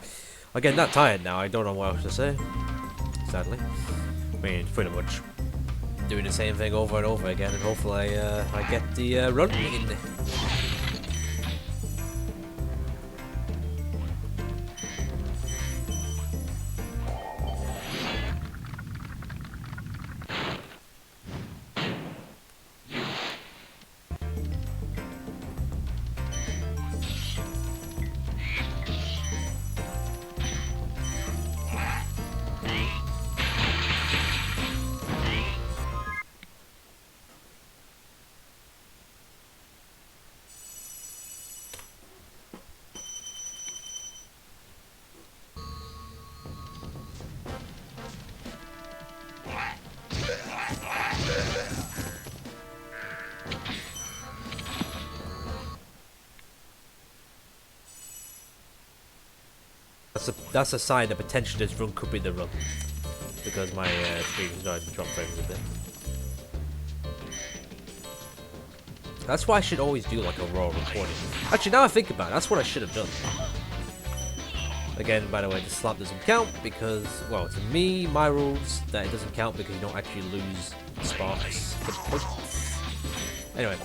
A: I'm getting that tired now, I don't know what else to say. Sadly. I mean, it's pretty much doing the same thing over and over again, and hopefully I get the run in. That's a sign that potentially this run could be the run, because my screen is starting to drop frames a bit. That's why I should always do like a raw recording. Actually, now I think about it, that's what I should have done. Again, by the way, the slap doesn't count because, well, to me, my rules, that it doesn't count because you don't actually lose sparks for points. Anyway,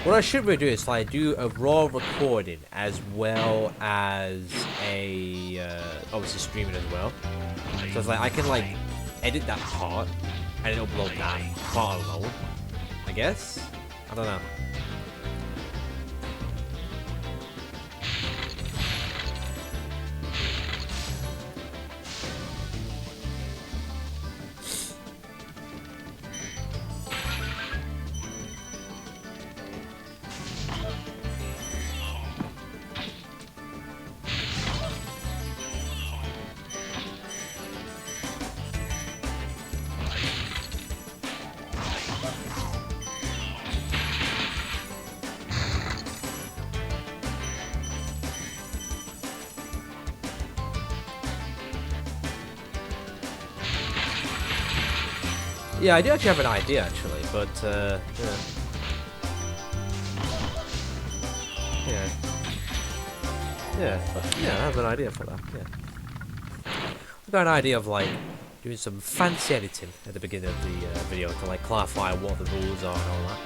A: what I should really do is like do a raw recording as well as a obviously stream it as well. So it's like I can like edit that part and then upload that part alone, I guess. I don't know. Yeah, I do actually have an idea, actually, but, yeah. Yeah, I have an idea for that, yeah. I've got an idea of, like, doing some fancy editing at the beginning of the video to, like, clarify what the rules are and all that.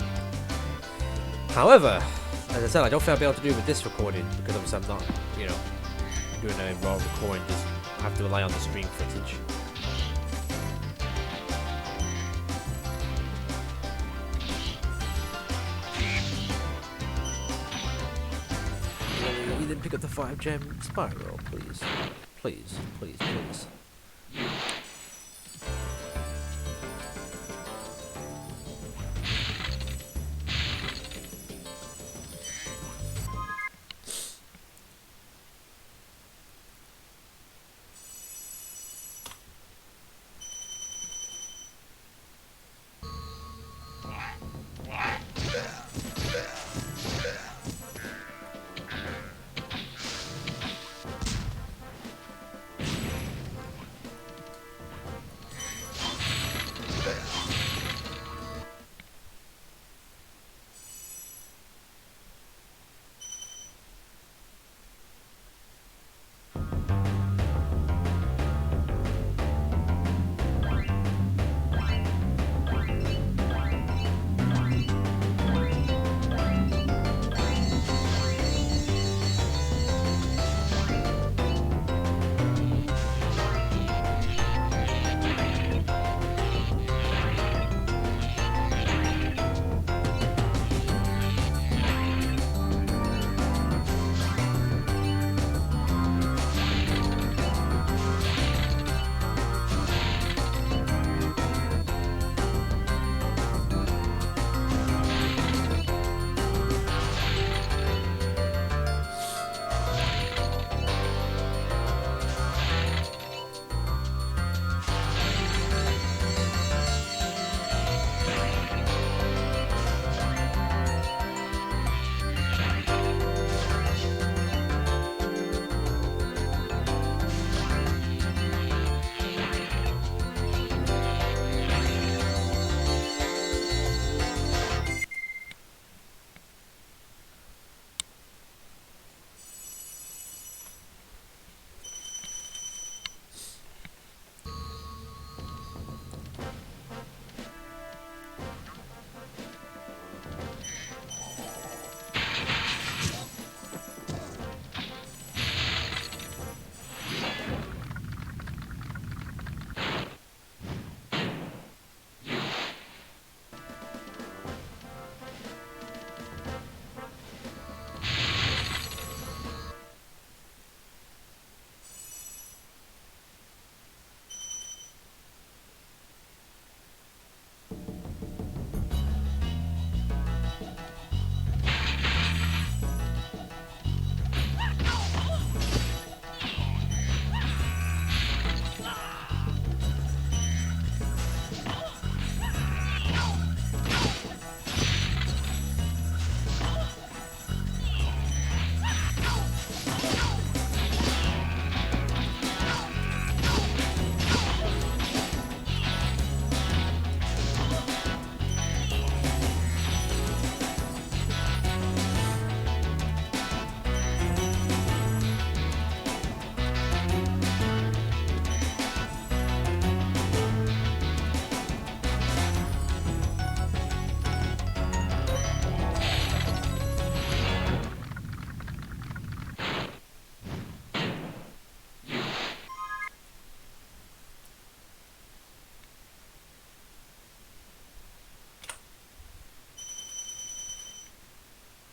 A: However, as I said, I don't think I'll be able to do it with this recording, because obviously I'm not, you know, doing a raw recording, just have to rely on the stream footage. Pick up the 5-gem Spyro, please. Please, please, please.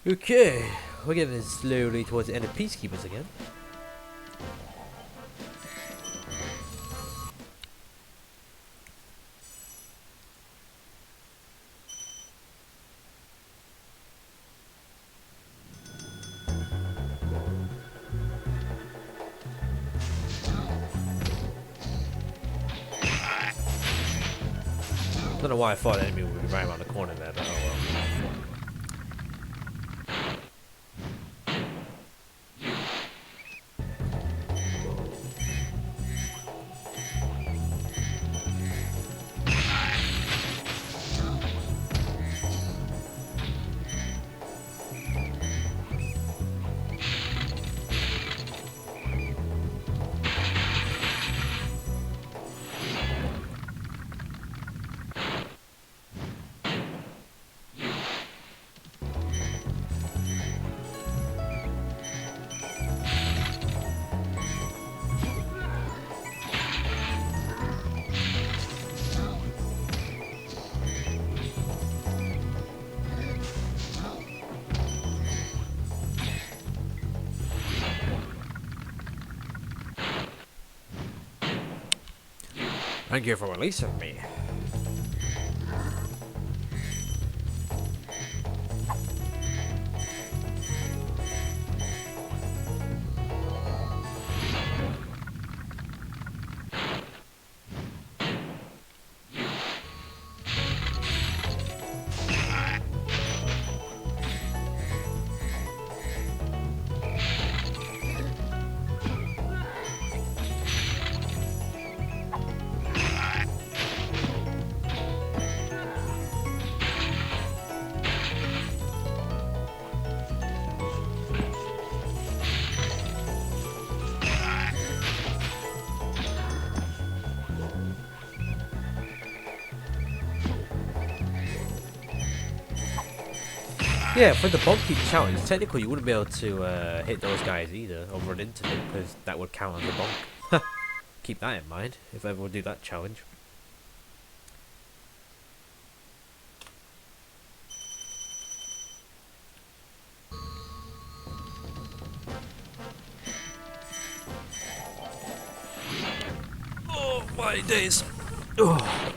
A: Okay, we're getting slowly towards the end of Peacekeepers again. Don't know why I thought the enemy would be right around the corner there, but oh well. Thank you for releasing me. Yeah, for the bulky challenge, technically you wouldn't be able to hit those guys either, or run into them, because that would count as a bonk. Keep that in mind, if ever we'll do that challenge. Oh, my days. Oh.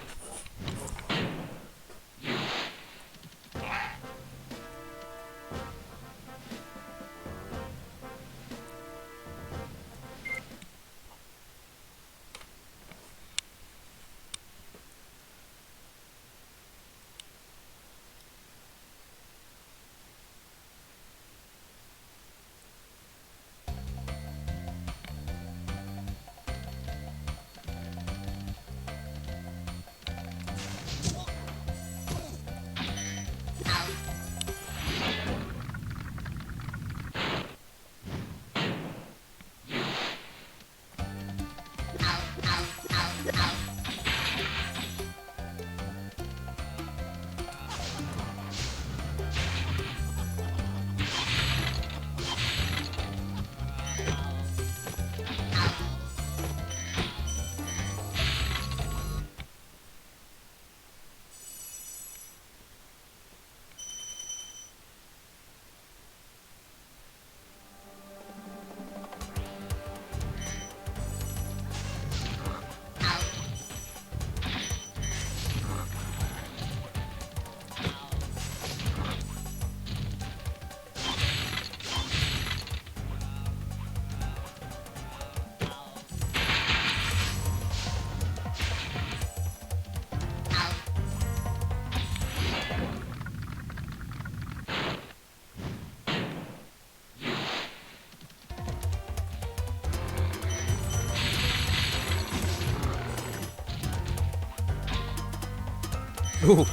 A: Ooh,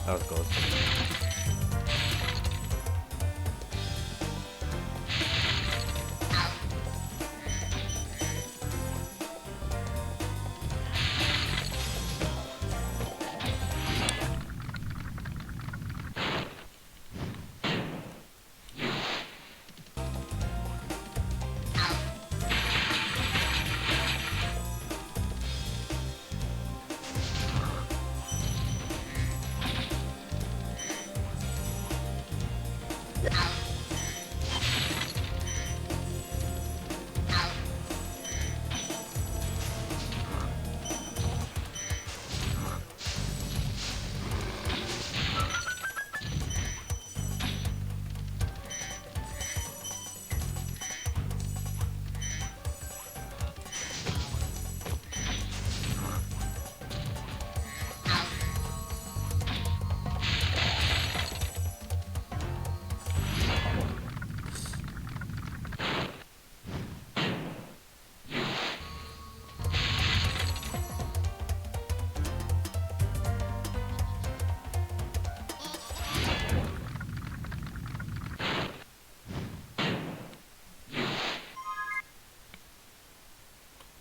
A: that was close.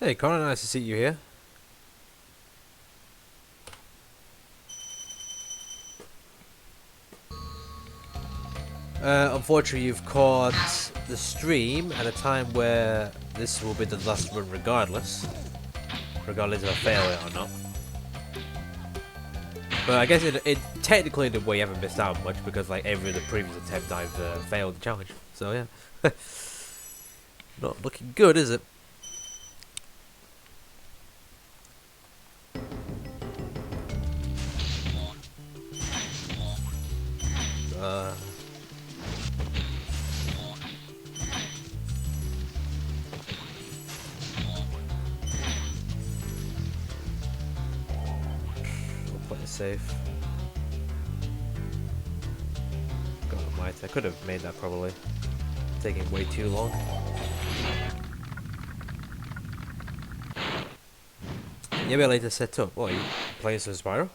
A: Hey, Connor, nice to see you here. Unfortunately, you've caught the stream at a time where this will be the last run regardless if I fail it or not. But I guess technically in a way you haven't missed out much because like every other previous attempt I've failed the challenge. So yeah. Not looking good, is it? We'll play it safe. God almighty, I could have made that probably. Taking way too long. Yeah, we're later set up. What, are you playing some Spyro?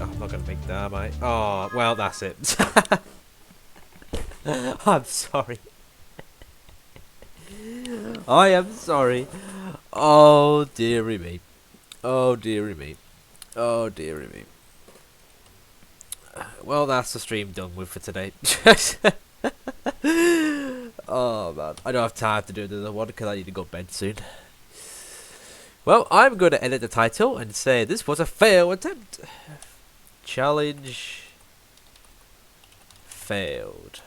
A: I'm not gonna make that, am I? Oh, well, that's it. I'm sorry. I am sorry. Oh, dearie me. Oh, dearie me. Oh, dearie me. Well, that's the stream done with for today. Oh, man. I don't have time to do another one because I need to go to bed soon. Well, I'm going to edit the title and say this was a failed attempt. Challenge failed.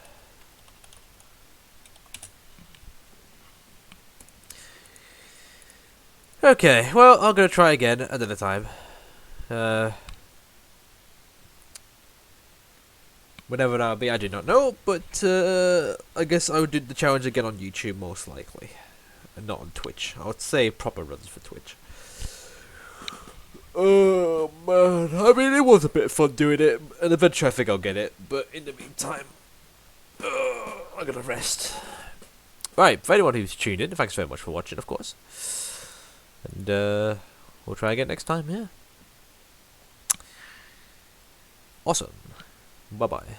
A: Okay, well, I'm going to try again another time. Whenever that'll be, I do not know, but I guess I would do the challenge again on YouTube most likely. And not on Twitch. I would say proper runs for Twitch. Oh man, I mean it was a bit of fun doing it, and eventually I think I'll get it, but in the meantime, I'm gonna rest. Right, for anyone who's tuned in, thanks very much for watching, of course. And we'll try again next time, yeah. Awesome. Bye-bye.